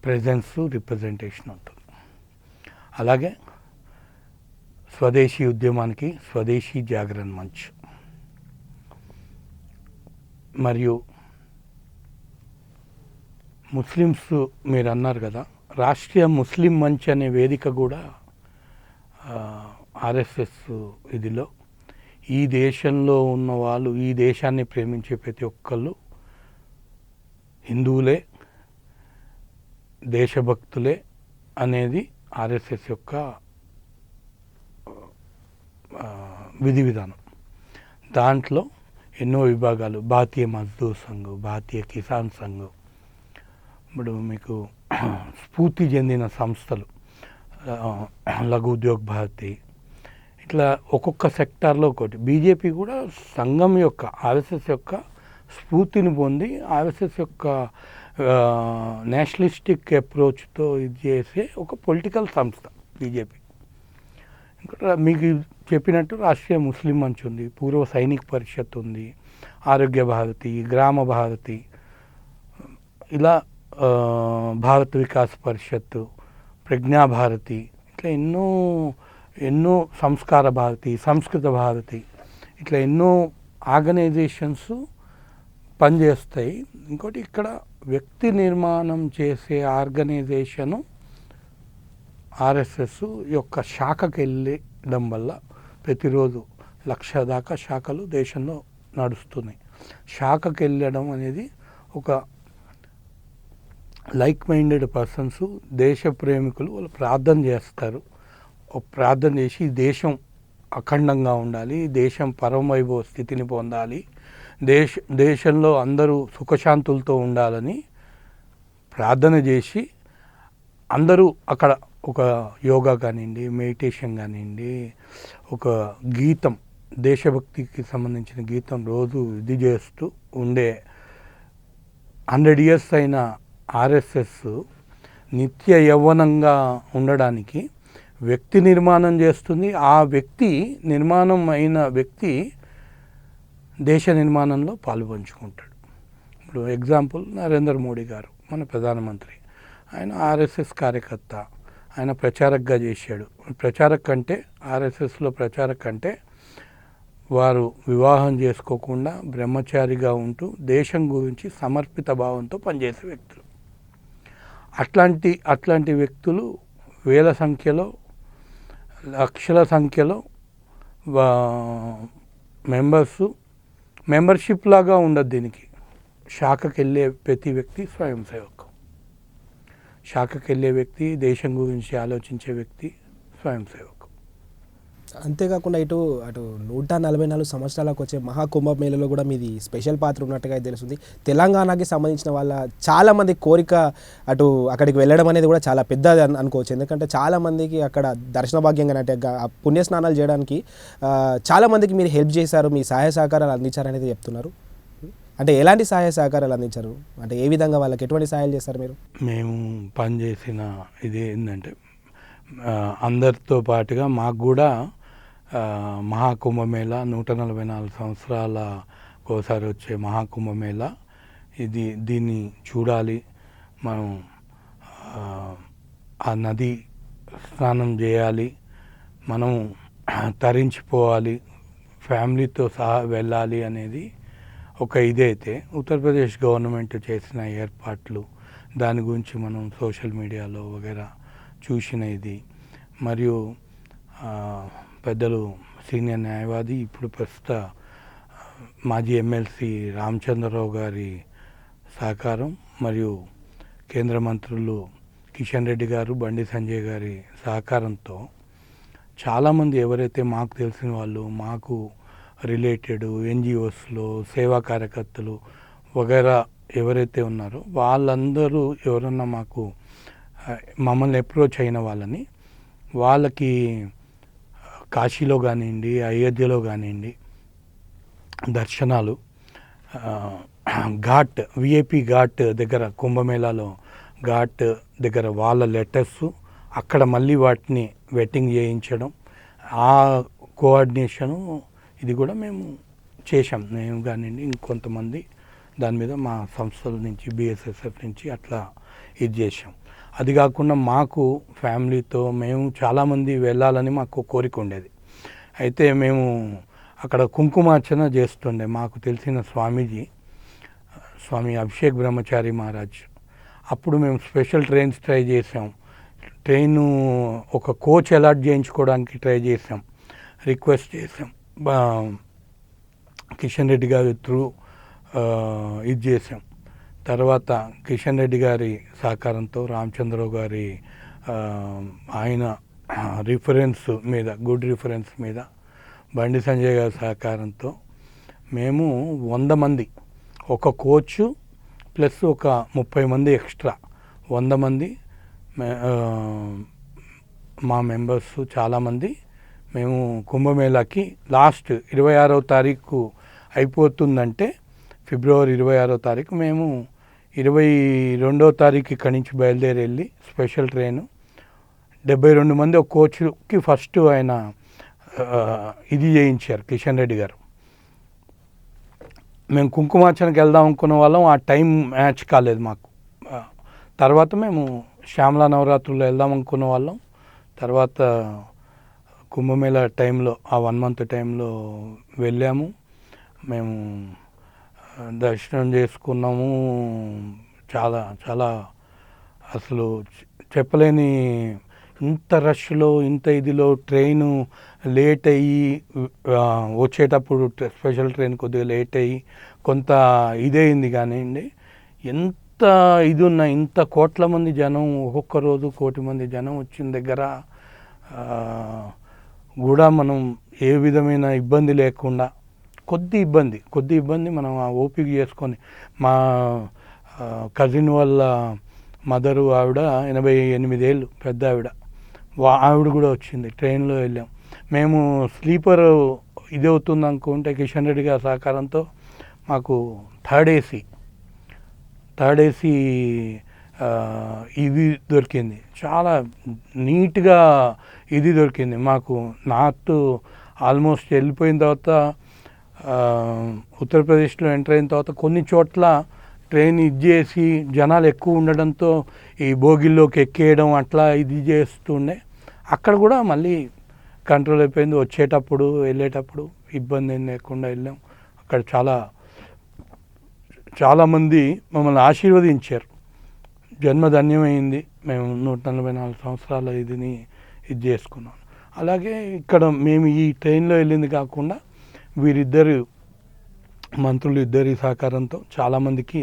ప్రెజెన్స్, రిప్రజెంటేషన్ ఉంటుంది. అలాగే స్వదేశీ ఉద్యమానికి స్వదేశీ జాగరణ మంచ్, మరియు ముస్లిమ్స్ మీరు అన్నారు కదా, రాష్ట్రీయ ముస్లిం మంచ్ అనే వేదిక కూడా ఆర్ఎస్ఎస్ ఇదిలో. ఈ దేశంలో ఉన్న వాళ్ళు, ఈ దేశాన్ని ప్రేమించే ప్రతి ఒక్కళ్ళు హిందువులే, దేశభక్తులే అనేది ఆర్ఎస్ఎస్ యొక్క విధి విధానం. దాంట్లో ఎన్నో విభాగాలు, భారతీయ మజ్దూర్ సంఘ్, భారతీయ కిసాన్ సంఘ్, ఇప్పుడు మీకు స్ఫూర్తి చెందిన సంస్థలు, లఘు ఉద్యోగ్ భారతి, ఇట్లా ఒక్కొక్క సెక్టార్లో ఒకటి. బీజేపీ కూడా సంఘం యొక్క, ఆర్ఎస్ఎస్ యొక్క స్ఫూర్తిని పొంది ఆర్ఎస్ఎస్ యొక్క నేషనలిస్టిక్ అప్రోచ్తో ఇది చేసే ఒక పొలిటికల్ సంస్థ బీజేపీ. ఇంకా మీకు చెప్పినట్టు రాష్ట్రీయ ముస్లిం మంచ్ ఉంది, పూర్వ సైనిక్ పరిషత్ ఉంది, ఆరోగ్య భారతి, గ్రామ భారతి, ఇలా భారత్ వికాస్ పరిషత్, ప్రజ్ఞా భారతి, ఇట్లా ఎన్నో సంస్కార భారతి, సంస్కృత భారతి, ఇట్లా ఎన్నో ఆర్గనైజేషన్స్ పనిచేస్తాయి. ఇంకోటి ఇక్కడ వ్యక్తి నిర్మాణం చేసే ఆర్గనైజేషను ఆర్ఎస్ఎస్ యొక్క శాఖకి వెళ్ళడం వల్ల ప్రతిరోజు 1,00,000 దాకా శాఖలు దేశంలో నడుస్తున్నాయి. శాఖకి వెళ్ళడం అనేది ఒక లైక్ మైండెడ్ పర్సన్స్, దేశ ప్రేమికులు, వాళ్ళు ప్రార్థన చేస్తారు. ప్రార్థన చేసి దేశం అఖండంగా ఉండాలి, దేశం పరమవైభవ స్థితిని పొందాలి, దేశంలో అందరూ సుఖశాంతులతో ఉండాలని ప్రార్థన చేసి అందరూ అక్కడ ఒక యోగా కానివ్వండి, మెడిటేషన్ కానివ్వండి, ఒక గీతం, దేశభక్తికి సంబంధించిన గీతం రోజు ఇది చేస్తూ ఉండే 100 years అయిన ఆర్ఎస్ఎస్ నిత్య యవ్వనంగా ఉండడానికి వ్యక్తి నిర్మాణం చేస్తుంది. ఆ వ్యక్తి నిర్మాణం అయిన వ్యక్తి దేశ నిర్మాణంలో పాలుపంచుకుంటాడు. ఇప్పుడు ఎగ్జాంపుల్ నరేంద్ర మోడీ గారు, మన ప్రధానమంత్రి, ఆయన ఆర్ఎస్ఎస్ కార్యకర్త, ఆయన ప్రచారకగా చేశాడు. ప్రచారక్ కంటే ఆర్ఎస్ఎస్లో ప్రచారక్ కంటే వారు వివాహం చేసుకోకుండా బ్రహ్మచారిగా ఉంటూ దేశం గురించి సమర్పిత భావంతో పనిచేసే వ్యక్తులు. అట్లాంటి వ్యక్తులు వేల సంఖ్యలో, లక్షల సంఖ్యలో మెంబర్షిప్ లాగా ఉండదు దీనికి. శాఖకి వెళ్ళే ప్రతి వ్యక్తి స్వయం సేవకు, శాఖకి వెళ్ళే వ్యక్తి, దేశం గురించి ఆలోచించే వ్యక్తి స్వయం సేవకు. అంతేకాకుండా అటు 144 సంవత్సరాలకు వచ్చే మహాకుంభమేళలో కూడా మీది స్పెషల్ పాత్ర ఉన్నట్టుగా తెలుస్తుంది. తెలంగాణకి సంబంధించిన వాళ్ళ చాలామంది కోరిక అక్కడికి వెళ్ళడం అనేది కూడా చాలా పెద్దది అనుకోవచ్చు. ఎందుకంటే చాలామందికి అక్కడ దర్శన భాగ్యంగా అంటే పుణ్యస్నానాలు చేయడానికి చాలామందికి మీరు హెల్ప్ చేశారు, మీ సహాయ సహకారాలు అందించారనేది చెప్తున్నారు. అంటే ఎలాంటి సహాయ సహకారాలు అందించారు, అంటే ఏ విధంగా వాళ్ళకి ఎటువంటి సహాయాలు చేస్తారు మీరు? మేము పనిచేసిన ఇది ఏంటంటే అందరితో పాటుగా మాకు కూడా మహాకుంభమేళ 144 సంవత్సరాల ఒకసారి వచ్చే మహాకుంభమేళ, దీన్ని చూడాలి, మనం ఆ నది స్నానం చేయాలి, మనం తరించిపోవాలి, ఫ్యామిలీతో సహా వెళ్ళాలి అనేది ఒక ఇదైతే ఉత్తరప్రదేశ్ గవర్నమెంట్ చేసిన ఏర్పాట్లు, దాని గురించి మనం సోషల్ మీడియాలో వగైరా చూసిన ఇది, మరియు పెద్దలు సీనియర్ న్యాయవాది ఇప్పుడు ప్రస్తుత మాజీ ఎమ్మెల్సీ రామచంద్రరావు గారి సహకారం, మరియు కేంద్ర మంత్రులు కిషన్ రెడ్డి గారు, బండి సంజయ్ గారి సహకారంతో చాలామంది ఎవరైతే మాకు తెలిసిన వాళ్ళు, మాకు రిలేటెడ్ ఎన్జిఓస్లో సేవా కార్యకర్తలు వగైరా ఎవరైతే ఉన్నారో వాళ్ళందరూ ఎవరన్నా మమ్మల్ని అప్రోచ్ అయిన వాళ్ళకి కాశీలో కానివ్వండి, అయోధ్యలో కానివ్వండి దర్శనాలు, ఘాట్ విఐపి ఘాట్ దగ్గర, కుంభమేళాలో ఘాట్ దగ్గర వాళ్ళ లెటర్స్, అక్కడ మళ్ళీ వాటిని వెట్టింగ్ చేయించడం, ఆ కోఆర్డినేషను ఇది కూడా మేము చేశాం. నేను కానివ్వండి, ఇంకొంతమంది దాని మీద మా సంస్థల నుంచి, బిఎస్ఎస్ఎఫ్ నుంచి అట్లా ఇది చేసాం. అది కాకుండా మాకు ఫ్యామిలీతో మేము చాలామంది వెళ్ళాలని మాకు కోరిక ఉండేది. అయితే మేము అక్కడ కుంకుమార్చన చేస్తుండే. మాకు తెలిసిన స్వామి అభిషేక్ బ్రహ్మచారి మహారాజ్, అప్పుడు మేము స్పెషల్ ట్రైన్స్ ట్రై చేసాం. ట్రైను ఒక కోచ్ అలాట్ చేయించుకోవడానికి ట్రై చేసాం, రిక్వెస్ట్ చేసాం, కిషన్ రెడ్డి గారి త్రూ ఇది చేసాం. తర్వాత కిషన్ రెడ్డి గారి సహకారంతో, రామచంద్రరావు గారి ఆయన రిఫరెన్స్ మీద, గుడ్ రిఫరెన్స్ మీద, బండి సంజయ్ గారి సహకారంతో మేము 100 మంది, ఒక కోచ్ ప్లస్ ఒక 30 మంది ఎక్స్ట్రా, 100 మంది మా మెంబర్స్ చాలామంది మేము కుంభమేళాకి లాస్ట్ 26వ తారీఖు అయిపోతుందంటే ఫిబ్రవరి 26వ తారీఖు మేము 22వ తారీఖు ఇక్కడి నుంచి బయలుదేరి వెళ్ళి స్పెషల్ ట్రైను 72 మంది ఒక కోచ్కి ఫస్ట్ ఆయన ఇది చేయించారు కిషన్ రెడ్డి గారు. మేము కుంకుమార్చనకి వెళ్దాం అనుకున్న వాళ్ళం, ఆ టైం మ్యాచ్ కాలేదు మాకు. తర్వాత మేము శ్యామలా నవరాత్రుల్లో వెళ్దాం అనుకున్న వాళ్ళం. తర్వాత కుంభమేళా టైంలో ఆ 1 మంత్ టైంలో వెళ్ళాము. మేము దర్శనం చేసుకున్నాము. చాలా చాలా అసలు చెప్పలేని ఇంత రష్లో ఇంత ఇదిలో ట్రైను లేట్ అయ్యి వచ్చేటప్పుడు స్పెషల్ ట్రైన్ కొద్దిగా లేట్ అయ్యి కొంత ఇదైంది కానివ్వండి. ఎంత ఇది ఉన్న ఇంత కోట్ల మంది జనం, ఒక్కొక్క రోజు 1 కోటి మంది జనం వచ్చిన దగ్గర కూడా మనం ఏ విధమైన ఇబ్బంది లేకుండా కొద్ది ఇబ్బంది మనం ఆ ఓపిక చేసుకొని, మా కజిన్ వాళ్ళ మదరు ఆవిడ 88 ఏళ్ళు పెద్ద ఆవిడ, ఆవిడ కూడా వచ్చింది. ట్రైన్లో వెళ్ళాం. మేము స్లీపర్ ఇది అవుతుంది అనుకుంటే కిషన్ రెడ్డి గారి సహకారంతో మాకు థర్డ్ ఏసీ ఇది దొరికింది. చాలా నీట్గా ఇది దొరికింది మాకు. నార్త్ ఆల్మోస్ట్ వెళ్ళిపోయిన తర్వాత ఉత్తరప్రదేశ్లో ఎంటర్ అయిన తర్వాత కొన్ని చోట్ల ట్రైన్ ఇది చేసి జనాలు ఎక్కువ ఉండడంతో ఈ బోగిల్లోకి ఎక్కేయడం అట్లా ఇది చేస్తుండే. అక్కడ కూడా మళ్ళీ కంట్రోల్ అయిపోయింది. వచ్చేటప్పుడు వెళ్ళేటప్పుడు ఇబ్బంది ఏం లేకుండా వెళ్ళాం. అక్కడ చాలామంది మమ్మల్ని ఆశీర్వదించారు. జన్మధన్యమైంది. మేము 144 సంవత్సరాల ఇది చేసుకున్నాం. అలాగే ఇక్కడ మేము ఈ ట్రైన్లో వెళ్ళింది కాకుండా వీరిద్దరు మంత్రులు ఇద్దరి సహకారంతో చాలామందికి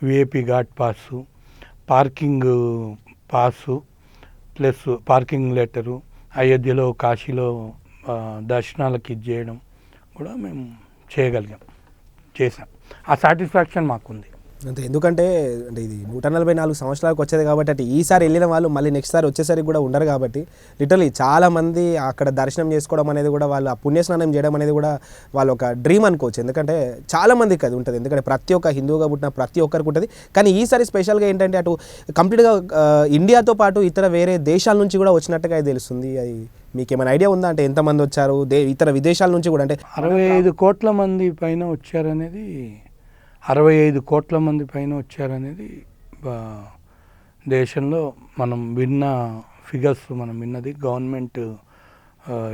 VIP ghat pass, parking pass plus parking letter, అయోధ్యలో కాశీలో దర్శనాలకి ఇది చేయడం కూడా మేము చేసాం. ఆ సాటిస్ఫాక్షన్ మాకుంది. అంతే. ఎందుకంటే అంటే ఇది 144 సంవత్సరాలకు వచ్చేది కాబట్టి అటు ఈసారి వెళ్ళిన వాళ్ళు మళ్ళీ నెక్స్ట్ సారి వచ్చేసరికి కూడా ఉండరు కాబట్టి లిటరలీ చాలామంది అక్కడ దర్శనం చేసుకోవడం అనేది కూడా, వాళ్ళు ఆ పుణ్యస్నానం చేయడం అనేది కూడా వాళ్ళు ఒక డ్రీమ్ అనుకోవచ్చు. ఎందుకంటే చాలామందికి అది ఉంటుంది. ఎందుకంటే ప్రతి ఒక్క హిందువుగా పుట్టిన ప్రతి ఒక్కరికి ఉంటుంది. కానీ ఈసారి స్పెషల్గా ఏంటంటే అటు కంప్లీట్గా ఇండియాతో పాటు ఇతర వేరే దేశాల నుంచి కూడా వచ్చినట్టుగా అది తెలుస్తుంది. అది మీకు ఏమైనా ఐడియా ఉందా? అంటే ఎంతమంది వచ్చారు ఇతర విదేశాల నుంచి కూడా? అంటే 65 కోట్ల మంది పైన వచ్చారనేది 65 కోట్ల మంది పైన వచ్చారనేది దేశంలో మనం విన్న ఫిగర్స్, మనం విన్నది గవర్నమెంట్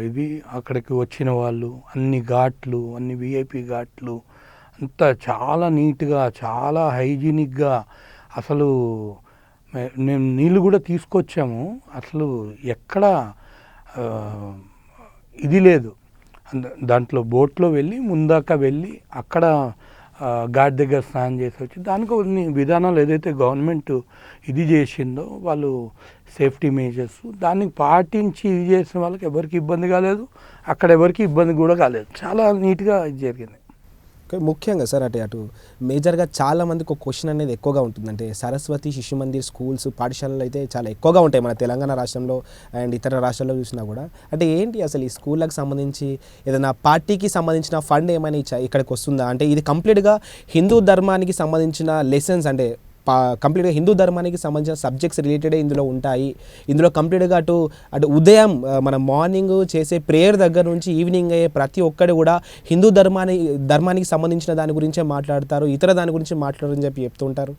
ఇది. అక్కడికి వచ్చిన వాళ్ళు అన్ని ఘాట్లు, అన్ని విఐపి ఘాట్లు అంతా చాలా నీట్గా, చాలా హైజీనిక్గా. అసలు మేము నీళ్ళు కూడా తీసుకొచ్చాము. అసలు ఎక్కడ ఇది లేదు. దాంట్లో బోట్లో వెళ్ళి ముందాక వెళ్ళి అక్కడ ఘాట్ దగ్గర స్నానం చేసి వచ్చి దానికి కొన్ని విధానాలు ఏదైతే గవర్నమెంట్ ఇది చేసిందో వాళ్ళు సేఫ్టీ మేజర్స్ దాన్ని పాటించి ఇది చేసిన వాళ్ళకి ఎవరికి ఇబ్బంది కాలేదు, అక్కడ ఎవరికి ఇబ్బంది కూడా కాలేదు. చాలా నీట్గా ఇది జరిగింది. ముఖ్యంగా సార్ అటు మేజర్గా చాలామందికి ఒక క్వశ్చన్ అనేది ఎక్కువగా ఉంటుంది. అంటే సరస్వతి శిశు మందిర్ స్కూల్స్, పాఠశాలలు అయితే చాలా ఎక్కువగా ఉంటాయి మన తెలంగాణ రాష్ట్రంలో అండ్ ఇతర రాష్ట్రాల్లో చూసినా కూడా. అంటే ఏంటి అసలు ఈ స్కూళ్ళకి సంబంధించి ఏదైనా పార్టీకి సంబంధించిన ఫండ్ ఏమైనా ఇక్కడికి వస్తుందా? అంటే ఇది కంప్లీట్గా హిందూ ధర్మానికి సంబంధించిన లెసన్స్, అంటే కంప్లీట్గా హిందూ ధర్మానికి సంబంధించిన సబ్జెక్ట్స్ రిలేటెడే ఇందులో ఉంటాయి. ఇందులో కంప్లీట్గా అటు ఉదయం మనం మార్నింగ్ చేసే ప్రేయర్ దగ్గర నుంచి ఈవినింగ్ అయ్యే ప్రతి ఒక్కటి కూడా హిందూ ధర్మానికి సంబంధించిన దాని గురించే మాట్లాడతారు, ఇతర దాని గురించి మాట్లాడని చెప్పి చెప్తుంటారు.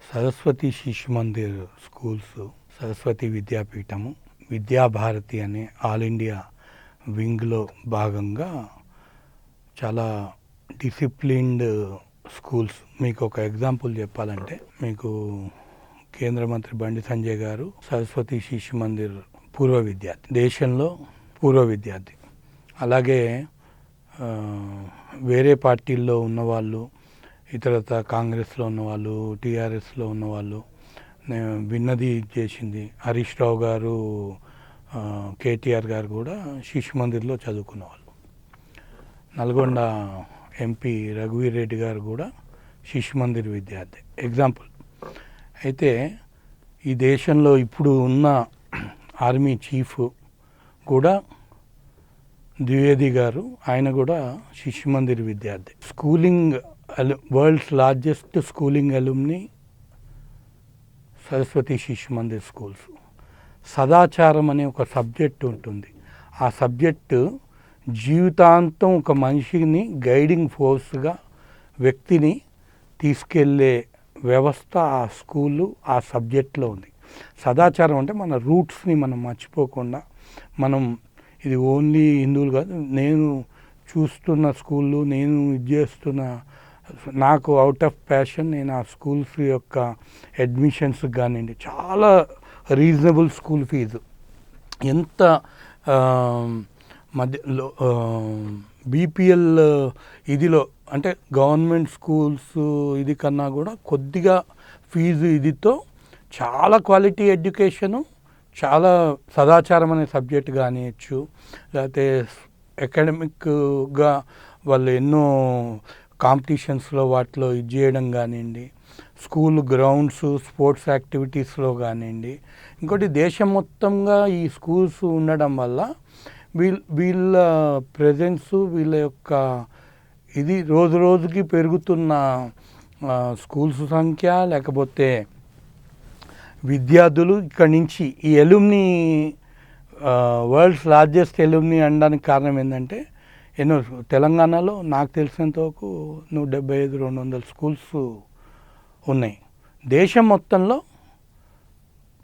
సరస్వతి శిశు మందిర్ స్కూల్స్, సరస్వతి విద్యాపీఠము, విద్యాభారతి అనే ఆల్ ఇండియా వింగ్లో భాగంగా చాలా డిసిప్లిన్డ్ స్కూల్స్. మీకు ఒక ఎగ్జాంపుల్ చెప్పాలంటే, మీకు కేంద్ర మంత్రి బండి సంజయ్ గారు సరస్వతి శిశు మందిర్ పూర్వ విద్యార్థి, దేశంలో పూర్వ విద్యార్థి. అలాగే వేరే పార్టీల్లో ఉన్నవాళ్ళు, ఇతరత కాంగ్రెస్లో ఉన్నవాళ్ళు, టీఆర్ఎస్లో ఉన్నవాళ్ళు, నేను విన్నది చేసింది. హరీష్ రావు గారు, కేటీఆర్ గారు కూడా శిశు మందిర్లో చదువుకున్న వాళ్ళు. నల్గొండ ఎంపీ రఘువీర్ రెడ్డి గారు కూడా శిశు మందిర్ విద్యార్థి. ఎగ్జాంపుల్. అయితే ఈ దేశంలో ఇప్పుడు ఉన్న ఆర్మీ చీఫ్ కూడా ద్వివేది గారు, ఆయన కూడా శిశు మందిర్ విద్యార్థి. Schooling world's largest schooling alumni Saraswati శిశు మందిర్ స్కూల్స్. సదాచారం అనే ఒక సబ్జెక్ట్ ఉంటుంది. ఆ సబ్జెక్టు జీవితాంతం ఒక మనిషిని గైడింగ్ ఫోర్స్గా వ్యక్తిని తీసుకెళ్ళే వ్యవస్థ ఆ స్కూలు ఆ సబ్జెక్ట్లో ఉంది. సదాచారం అంటే మన రూట్స్ని మనం మర్చిపోకుండా, మనం ఇది ఓన్లీ హిందువులు కాదు, నేను చూస్తున్న స్కూళ్ళు, నేను ఇది చేస్తున్న, నాకు అవుట్ ఆఫ్ ప్యాషన్ నేను ఆ స్కూల్స్ యొక్క అడ్మిషన్స్ కానివ్వండి, చాలా రీజనబుల్ స్కూల్ ఫీజు. ఎంత మధ్యలో బీపీఎల్ ఇదిలో అంటే గవర్నమెంట్ స్కూల్స్ ఇది కన్నా కూడా కొద్దిగా ఫీజు ఇదితో చాలా క్వాలిటీ ఎడ్యుకేషను, చాలా సదాచారం అనే సబ్జెక్ట్ కానివ్వచ్చు, లేకపోతే అకాడమిక్గా వాళ్ళు ఎన్నో కాంపిటీషన్స్లో వాటిలో ఇది చేయడం కానివ్వండి, స్కూల్ గ్రౌండ్స్ స్పోర్ట్స్ యాక్టివిటీస్లో కానివ్వండి. ఇంకోటి దేశం మొత్తంగా ఈ స్కూల్స్ ఉండడం వల్ల వీళ్ళ ప్రెజెన్స్, వీళ్ళ యొక్క ఇది రోజు రోజుకి పెరుగుతున్న స్కూల్స్ సంఖ్య, లేకపోతే విద్యార్థులు ఇక్కడి నుంచి ఈ ఎలుమ్ని వరల్డ్స్ లార్జెస్ట్ ఎలుమ్ని అనడానికి కారణం ఏంటంటే, ఎన్నో తెలంగాణలో నాకు తెలిసినంత వరకు 175-200 స్కూల్స్ ఉన్నాయి. దేశం మొత్తంలో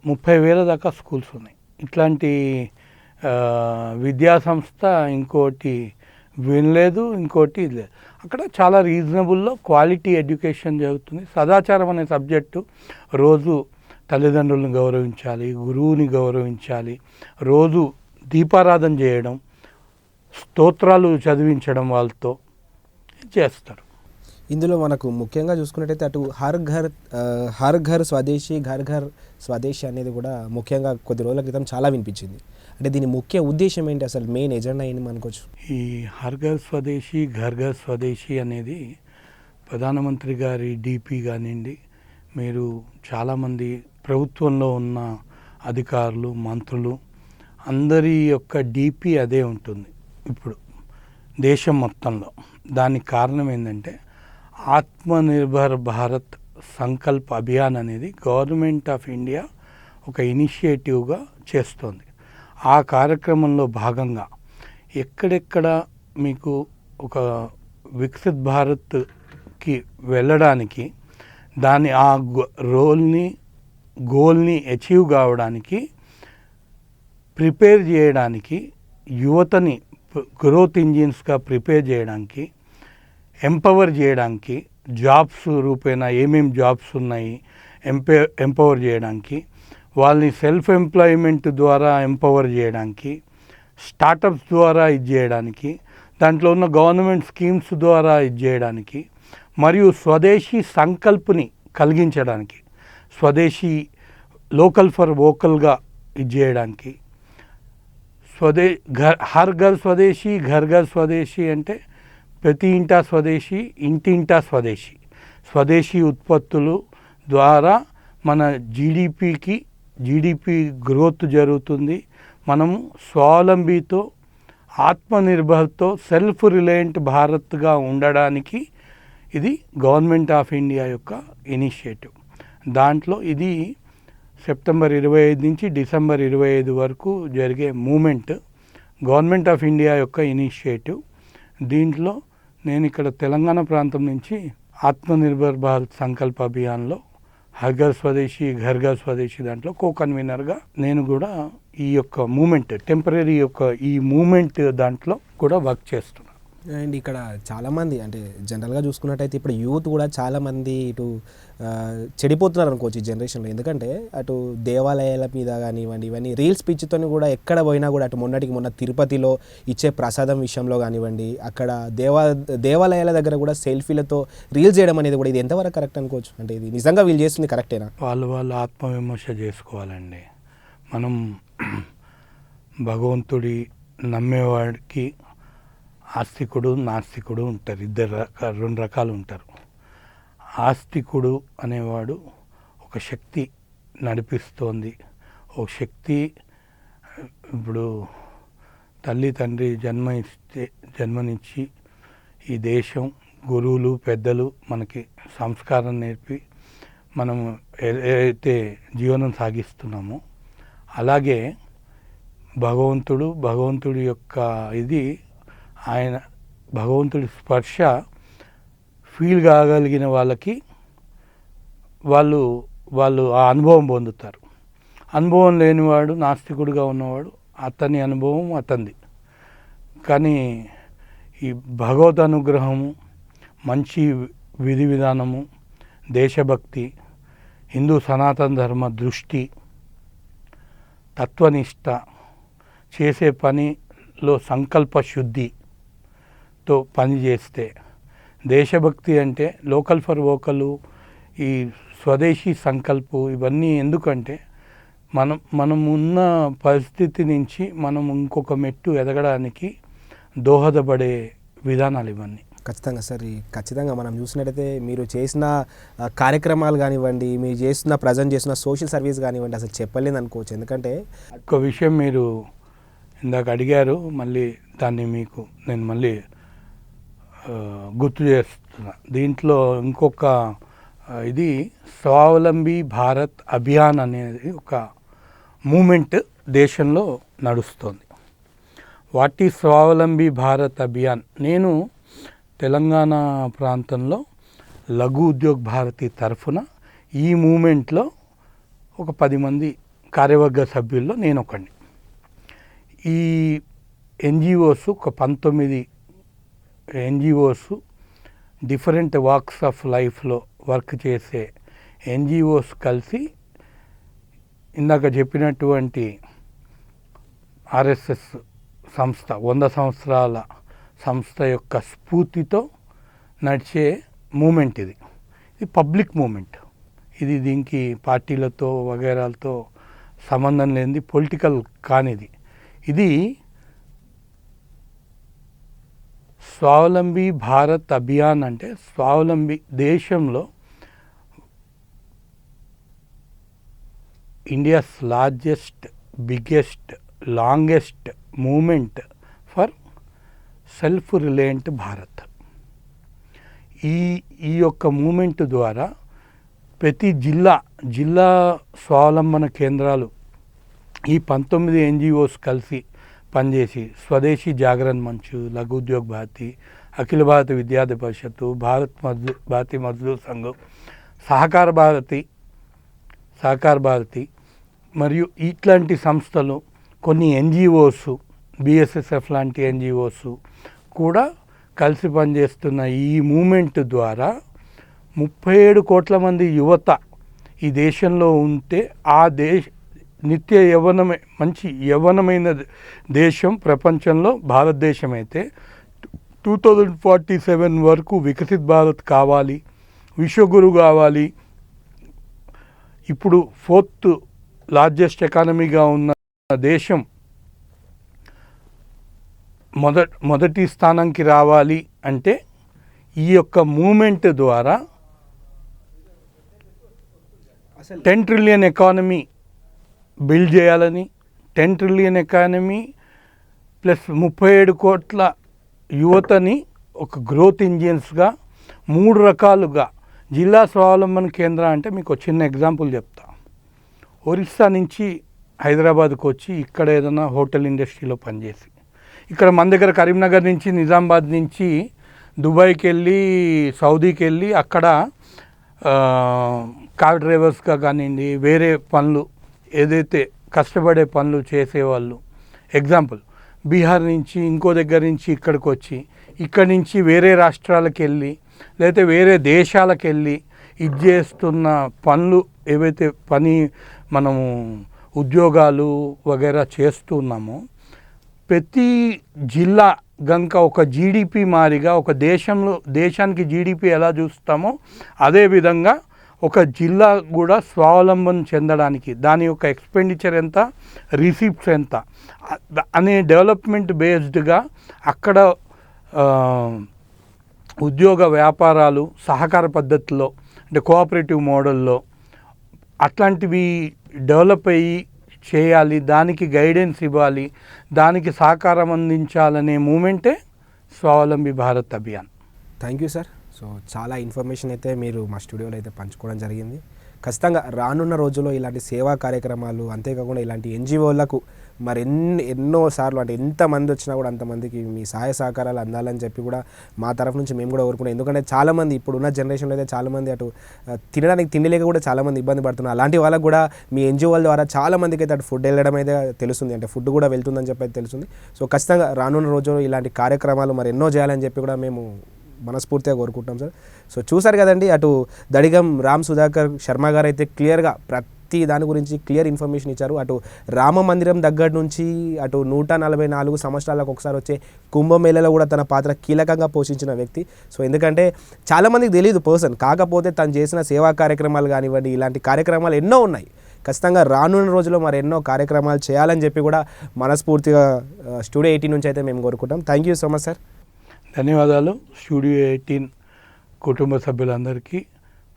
30,000 దాకా స్కూల్స్ ఉన్నాయి. ఇట్లాంటి విద్యా సంస్థ ఇంకోటి వినలేదు, ఇంకోటి ఇది లేదు. అక్కడ చాలా రీజనబుల్లో క్వాలిటీ ఎడ్యుకేషన్ జరుగుతుంది. సదాచారం అనే సబ్జెక్టు రోజు తల్లిదండ్రులను గౌరవించాలి, గురువుని గౌరవించాలి, రోజు దీపారాధన చేయడం, స్తోత్రాలు చదివించడం వాళ్ళతో చేస్తారు. ఇందులో మనకు ముఖ్యంగా చూసుకున్నట్టయితే అటు హర్ ఘర్ స్వదేశీ ఘర్ ఘర్ స్వదేశీ అనేది కూడా ముఖ్యంగా కొద్ది రోజుల క్రితం చాలా వినిపించింది. అంటే దీని ముఖ్య ఉద్దేశం ఏంటి, అసలు మెయిన్ ఎజెండా ఏంటి అనుకోవచ్చు? ఈ హర్ ఘర్ స్వదేశీ ఘర్ ఘర్ స్వదేశీ అనేది ప్రధానమంత్రి గారి డిపి కానివ్వండి, మీరు చాలామంది ప్రభుత్వంలో ఉన్న అధికారులు, మంత్రులు అందరి యొక్క డిపి అదే ఉంటుంది ఇప్పుడు దేశం మొత్తంలో. దానికి కారణం ఏంటంటే, ఆత్మనిర్భర్ భారత్ సంకల్ప్ అభియాన్ అనేది గవర్నమెంట్ ఆఫ్ ఇండియా ఒక ఇనిషియేటివ్గా చేస్తోంది. ఆ కార్యక్రమంలో భాగంగా ఎక్కడెక్కడ మీకు ఒక వికసిత్ భారత్కి వెళ్ళడానికి, దాని ఆ గోల్ని అచీవ్ కావడానికి ప్రిపేర్ చేయడానికి, యువతని గ్రోత్ ఇంజిన్స్గా ప్రిపేర్ చేయడానికి, ఎంపవర్ చేయడానికి, జాబ్స్ రూపేణా ఏమేమి జాబ్స్ ఉన్నాయి ఎంపవర్ చేయడానికి, వాళ్ళని సెల్ఫ్ ఎంప్లాయ్మెంట్ ద్వారా ఎంపవర్ చేయడానికి, స్టార్టప్స్ ద్వారా ఇది చేయడానికి, దాంట్లో ఉన్న గవర్నమెంట్ స్కీమ్స్ ద్వారా ఇది చేయడానికి, మరియు స్వదేశీ సంకల్ప్ని కలిగించడానికి, స్వదేశీ లోకల్ ఫర్ వోకల్గా ఇది చేయడానికి. హర్ ఘర్ స్వదేశీ ఘర్ ఘర్ స్వదేశీ అంటే ప్రతి ఇంటా స్వదేశీ, ఇంటింటా స్వదేశీ. స్వదేశీ ఉత్పత్తులు ద్వారా మన జీడిపి గ్రోత్ జరుగుతుంది. మనము స్వావలంబితో, ఆత్మనిర్భర్తో, సెల్ఫ్ రిలయంట్ భారత్గా ఉండడానికి ఇది గవర్నమెంట్ ఆఫ్ ఇండియా యొక్క ఇనిషియేటివ్. దాంట్లో ఇది సెప్టెంబర్ 25 నుంచి డిసెంబర్ 25 వరకు జరిగే మూమెంట్, గవర్నమెంట్ ఆఫ్ ఇండియా యొక్క ఇనిషియేటివ్. దీంట్లో నేను ఇక్కడ తెలంగాణ ప్రాంతం నుంచి ఆత్మనిర్భర్ భారత్ సంకల్ప అభియాన్లో హర్ ఘర్ స్వదేశీ ఘర్ ఘర్ స్వదేశీ దాంట్లో కన్వీనర్గా నేను కూడా ఈ యొక్క మూమెంట్, టెంపరీ యొక్క ఈ మూమెంట్ దాంట్లో కూడా వర్క్ చేస్తున్నాను. అండ్ ఇక్కడ చాలామంది అంటే జనరల్గా చూసుకున్నట్టయితే ఇప్పుడు యూత్ కూడా చాలామంది ఇటు చెడిపోతున్నారు అనుకోవచ్చు ఈ జనరేషన్లో. ఎందుకంటే అటు దేవాలయాల మీద కానివ్వండి, ఇవన్నీ రీల్స్ పిచ్చితో కూడా ఎక్కడ పోయినా కూడా, అటు మొన్న తిరుపతిలో ఇచ్చే ప్రసాదం విషయంలో కానివ్వండి, అక్కడ దేవాలయాల దగ్గర కూడా సెల్ఫీలతో రీల్స్ చేయడం అనేది కూడా ఇది ఎంతవరకు కరెక్ట్ అనుకోవచ్చు? అంటే ఇది నిజంగా వీళ్ళు చేస్తుంది కరెక్టేనా? వాళ్ళు ఆత్మవిమర్శ చేసుకోవాలండి. మనం భగవంతుడి నమ్మేవాడికి ఆస్తికుడు, నాస్తికుడు ఉంటారు. రెండు రకాలు ఉంటారు. ఆస్తికుడు అనేవాడు ఒక శక్తి నడిపిస్తోంది, ఒక శక్తి. ఇప్పుడు తల్లి తండ్రి జన్మనిచ్చి ఈ దేశం గురువులు పెద్దలు మనకి సంస్కారం నేర్పి మనము ఏదైతే జీవనం సాగిస్తున్నామో అలాగే భగవంతుడి యొక్క ఇది ఆయన భగవంతుడి స్పర్శ ఫీల్ కాగలిగిన వాళ్ళకి వాళ్ళు ఆ అనుభవం పొందుతారు. అనుభవం లేనివాడు నాస్తికుడిగా ఉన్నవాడు అతని అనుభవం అతనిది. కానీ ఈ భగవద్ అనుగ్రహము, మంచి విధి విధానము, దేశభక్తి, హిందూ సనాతన ధర్మ దృష్టి, తత్వనిష్ట, చేసే పనిలో సంకల్ప శుద్ధితో పనిచేస్తే, దేశభక్తి అంటే లోకల్ ఫర్ వోకలు, ఈ స్వదేశీ సంకల్పు ఇవన్నీ ఎందుకంటే మనం ఉన్న పరిస్థితి నుంచి మనం ఇంకొక మెట్టు ఎదగడానికి దోహదపడే విధానాలు ఇవన్నీ. ఖచ్చితంగా సార్. ఖచ్చితంగా మనం చూసినట్టయితే మీరు చేసిన కార్యక్రమాలు కానివ్వండి, మీరు ప్రజెంట్ చేసిన సోషల్ సర్వీస్ కానివ్వండి, అసలు చెప్పలేదు అనుకోవచ్చు. ఎందుకంటే ఒక విషయం మీరు ఇందాక అడిగారు, మళ్ళీ దాన్ని మీకు నేను మళ్ళీ గుర్తు చేస్తున్నా. దీంట్లో ఇంకొక ఇది స్వావలంబి భారత్ అభియాన్ అనేది ఒక మూమెంట్ దేశంలో నడుస్తుంది. వాటి స్వావలంబి భారత్ అభియాన్ నేను తెలంగాణ ప్రాంతంలో లఘు ఉద్యోగ్ భారతి తరఫున ఈ మూమెంట్లో ఒక 10 మంది కార్యవర్గ సభ్యుల్లో నేను ఒకడిని. ఈ ఎన్జిఓస్ ఒక 19 ఎన్జిఓస్ డిఫరెంట్ వాక్స్ ఆఫ్ లైఫ్లో వర్క్ చేసే ఎన్జిఓస్ కలిసి ఇందాక చెప్పినటువంటి ఆర్ఎస్ఎస్ సంస్థ 100 సంవత్సరాల సంస్థ యొక్క స్ఫూర్తితో నడిచే మూమెంట్ ఇది. ఇది పబ్లిక్ మూమెంట్. దీనికి పార్టీలతో వగైరాలతో సంబంధం లేనిది, పొలిటికల్ కానిది. ఇది స్వావలంబి భారత్ అభియాన్ అంటే స్వావలంబి దేశంలో India's largest, biggest, longest movement for self reliant Bharat. ఈ యొక్క మూమెంట్ ద్వారా ప్రతి జిల్లా స్వావలంబన కేంద్రాలు ఈ 19 ఎన్జిఓస్ కలిసి పనిచేసి స్వదేశీ జాగరణ్ మంచ్, లఘు ఉద్యోగ్ భారతి, అఖిల భారత విద్యార్థి పరిషత్తు, భారతీయ మజ్దూర్ సంఘం, సహకార భారతి మరియు ఇట్లాంటి సంస్థలు, కొన్ని ఎన్జిఓస్, బిఎస్ఎస్ఎఫ్ లాంటి ఎన్జిఓస్ కూడా కలిసి పనిచేస్తున్న ఈ మూమెంట్ ద్వారా 37 కోట్ల మంది యువత ఈ దేశంలో ఉంటే ఆ నిత్య యవ్వనమే మంచి యవ్వనమైన దేశం ప్రపంచంలో భారతదేశం అయితే 2047 వరకు వికసిత్ భారత్ కావాలి, విశ్వగురు కావాలి. ఇప్పుడు 4th లార్జెస్ట్ ఎకానమీగా ఉన్న దేశం మొదటి స్థానానికి రావాలి అంటే ఈ యొక్క మూమెంట్ ద్వారా 10 ట్రిలియన్ ఎకానమీ బిల్డ్ చేయాలని, 10 ట్రిలియన్ ఎకానమీ ప్లస్ 37 కోట్ల యువతని ఒక గ్రోత్ ఇంజిన్స్గా 3 రకాలుగా జిల్లా స్వావలంబన కేంద్ర అంటే మీకు చిన్న ఎగ్జాంపుల్ చెప్తా. ఒరిస్సా నుంచి హైదరాబాద్కు వచ్చి ఇక్కడ ఏదైనా హోటల్ ఇండస్ట్రీలో పనిచేసి, ఇక్కడ మన దగ్గర కరీంనగర్ నుంచి, నిజామాబాద్ నుంచి దుబాయ్కి వెళ్ళి, సౌదీకి వెళ్ళి అక్కడ కార్ డ్రైవర్స్గా కానివ్వండి, వేరే పనులు ఏదైతే కష్టపడే పనులు చేసేవాళ్ళు. ఎగ్జాంపుల్, బీహార్ నుంచి ఇంకో దగ్గర నుంచి ఇక్కడికి వచ్చి, ఇక్కడి నుంచి వేరే రాష్ట్రాలకు వెళ్ళి లేకపోతే వేరే దేశాలకు వెళ్ళి ఇది చేస్తున్న పనులు ఏవైతే మనము ఉద్యోగాలు వగైరా చేస్తున్నామో, ప్రతి జిల్లా గనుక ఒక జీడిపి మారిగా ఒక దేశానికి జీడిపి ఎలా చూస్తామో అదేవిధంగా ఒక జిల్లా కూడా స్వావలంబన చెందడానికి దాని యొక్క ఎక్స్పెండిచర్ ఎంత, రిసిప్ట్స్ ఎంత అనే డెవలప్మెంట్ బేస్డ్గా అక్కడ ఉద్యోగ వ్యాపారాలు సహకార పద్ధతిలో అంటే కోఆపరేటివ్ మోడల్లో అట్లాంటివి డెవలప్ అయ్యి చేయాలి, దానికి గైడెన్స్ ఇవ్వాలి, దానికి సహకారం అందించాలనే మూమెంటే Swavalambi Bharat Abhiyan. Thank you sir. So చాలా ఇన్ఫర్మేషన్ అయితే మీరు మా స్టూడియోలో అయితే పంచుకోవడం జరిగింది. ఖచ్చితంగా రానున్న రోజుల్లో ఇలాంటి సేవా కార్యక్రమాలు, అంతేకాకుండా ఇలాంటి ఎన్జిఓలకు మరి ఎన్నోసార్లు అంటే ఎంతమంది వచ్చినా కూడా అంతమందికి మీ సహాయ సహకారాలు అందాలని చెప్పి కూడా మా తరఫు నుంచి మేము కూడా కోరుకున్నాం. ఎందుకంటే చాలామంది ఇప్పుడున్న జనరేషన్లో అయితే చాలామంది అటు తినడానికి తిండి లేక కూడా చాలామంది ఇబ్బంది పడుతున్నారు. అలాంటి వాళ్ళకు కూడా మీ ఎన్జిఓల ద్వారా చాలామందికి అయితే అటు ఫుడ్ వెళ్ళడం అయితే తెలుస్తుంది, అంటే ఫుడ్ కూడా వెళ్తుందని చెప్పి అయితే తెలుస్తుంది. సో ఖచ్చితంగా రానున్న రోజుల్లో ఇలాంటి కార్యక్రమాలు మరి ఎన్నో చేయాలని చెప్పి కూడా మేము మనస్ఫూర్తిగా కోరుకుంటాం సార్. సో చూసారు కదండి, అటు దడిగం రామ్ సుధాకర్ శర్మ గారు అయితే క్లియర్గా ప్రతి దాని గురించి క్లియర్ ఇన్ఫర్మేషన్ ఇచ్చారు. అటు రామ మందిరం దగ్గర నుంచి అటు 144 సంవత్సరాలకు ఒకసారి వచ్చే కుంభమేళలో కూడా తన పాత్ర కీలకంగా పోషించిన వ్యక్తి. సో ఎందుకంటే చాలామందికి తెలియదు పర్సన్, కాకపోతే తను చేసిన సేవా కార్యక్రమాలు కానివ్వండి, ఇలాంటి కార్యక్రమాలు ఎన్నో ఉన్నాయి. ఖచ్చితంగా రానున్న రోజుల్లో మరి ఎన్నో కార్యక్రమాలు చేయాలని చెప్పి కూడా మనస్ఫూర్తిగా స్టూడియో 18 నుంచి అయితే మేము కోరుకుంటాం. Thank you so much sir. ధన్యవాదాలు. స్టూడియో 18 కుటుంబ సభ్యులందరికీ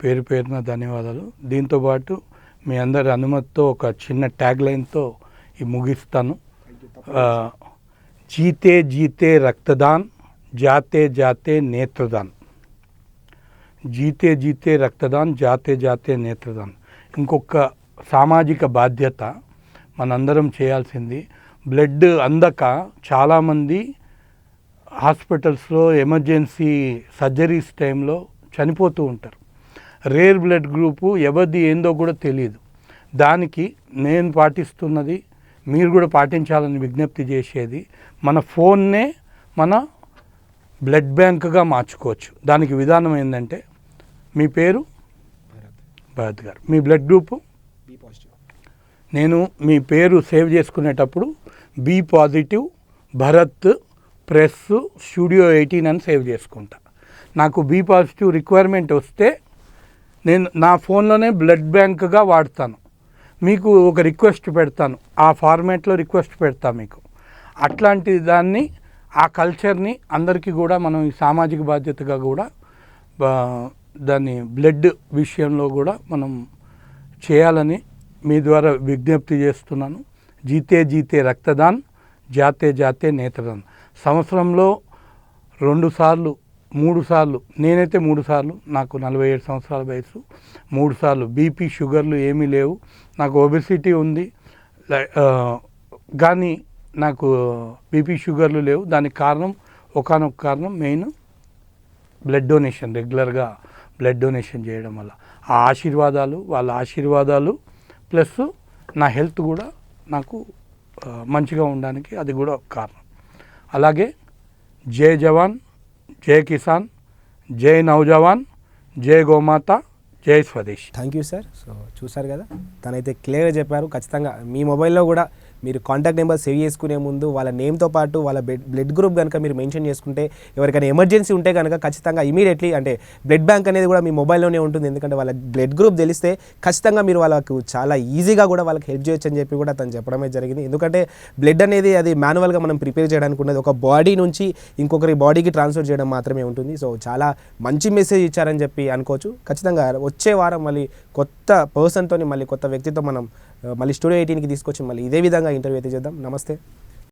పేరు పేరున ధన్యవాదాలు. దీంతోపాటు మీ అందరి అనుమతితో ఒక చిన్న ట్యాగ్ లైన్తో ముగిస్తాను. జీతే జీతే రక్తదాన్, జాతే జాతే నేత్రదాన్. జీతే జీతే రక్తదాన్, జాతే జాతే నేత్రదాన్. ఇంకొక సామాజిక బాధ్యత మనందరం చేయాల్సింది. బ్లడ్ అందక చాలామంది హాస్పిటల్స్లో ఎమర్జెన్సీ సర్జరీస్ టైంలో చనిపోతూ ఉంటారు. రేర్ బ్లడ్ గ్రూపు ఎవరిది ఏందో కూడా తెలియదు. దానికి నేను పాటిస్తున్నది, మీరు కూడా పాటించాలని విజ్ఞప్తి చేసేది, మన ఫోన్నే మన బ్లడ్ బ్యాంక్గా మార్చుకోవచ్చు. దానికి విధానం ఏంటంటే, మీ పేరు భరత్ గారు, మీ బ్లడ్ గ్రూపు నేను మీ పేరు సేవ్ చేసుకునేటప్పుడు B positive Bharat press studio 18 అని సేవ్ చేసుకుంటా. నాకు బి పాజిటివ్ రిక్వైర్మెంట్ వస్తే నేను నా ఫోన్లోనే బ్లడ్ బ్యాంక్గా వాడతాను. మీకు ఒక రిక్వెస్ట్ పెడతాను, ఆ ఫార్మాట్లో రిక్వెస్ట్ పెడతా మీకు. అట్లాంటి దాన్ని, ఆ కల్చర్ని అందరికీ కూడా మనం ఈ సామాజిక బాధ్యతగా కూడా దాన్ని బ్లడ్ విషయంలో కూడా మనం చేయాలని మీ ద్వారా విజ్ఞప్తి చేస్తున్నాను. జీతే జీతే రక్తదాన్, జాతే జాతే నేత్రదాన్. సంవత్సరంలో 2 సార్లు 3 సార్లు, నేనైతే 3 సార్లు, నాకు 47 సంవత్సరాల వయసు, 3 సార్లు. బీపీ షుగర్లు ఏమీ లేవు, నాకు ఒబెసిటీ ఉంది కానీ నాకు బీపీ షుగర్లు లేవు. దానికి కారణం, ఒకానొక కారణం మెయిన్ బ్లడ్ డొనేషన్, రెగ్యులర్గా బ్లడ్ డొనేషన్ చేయడం వల్ల. ఆ ఆశీర్వాదాలు, వాళ్ళ ఆశీర్వాదాలు ప్లస్ నా హెల్త్ కూడా నాకు మంచిగా ఉండడానికి అది కూడా ఒక కారణం. అలాగే జై జవాన్, జై కిసాన్, జై నౌజవాన్, జై గోమాత, జై Swades. Thank you sir. So చూసారు కదా, తనైతే క్లియర్గా చెప్పారు. ఖచ్చితంగా మీ మొబైల్లో కూడా మీరు కాంటాక్ట్ నెంబర్ సేవ్ చేసుకునే ముందు వాళ్ళ నేమ్తో పాటు వాళ్ళ బ్లడ్ గ్రూప్ కనుక మీరు మెన్షన్ చేసుకుంటే, ఎవరికైనా ఎమర్జెన్సీ ఉంటే కనుక ఖచ్చితంగా ఇమీడియట్లీ, అంటే బ్లడ్ బ్యాంక్ అనేది కూడా మీ మొబైల్లోనే ఉంటుంది. ఎందుకంటే వాళ్ళ బ్లడ్ గ్రూప్ తెలిస్తే ఖచ్చితంగా మీరు వాళ్ళకు చాలా ఈజీగా కూడా వాళ్ళకి హెల్ప్ చేయొచ్చు అని చెప్పి కూడా తను చెప్పడమే జరిగింది. ఎందుకంటే బ్లడ్ అనేది అది మాన్యువల్గా మనం ప్రిపేర్ చేయడానికి ఉన్నది, ఒక బాడీ నుంచి ఇంకొకరి బాడీకి ట్రాన్స్ఫర్ చేయడం మాత్రమే ఉంటుంది. సో చాలా మంచి మెసేజ్ ఇచ్చారని చెప్పి అనుకోవచ్చు. ఖచ్చితంగా వచ్చే వారం మళ్ళీ కొత్త పర్సన్తో, మళ్ళీ కొత్త వ్యక్తితో మనం మళ్ళీ స్టూడియో 18కి తీసుకొచ్చి మళ్ళీ ఇదే విధంగా ఇంటర్వ్యూ అయితే చేద్దాం. నమస్తే.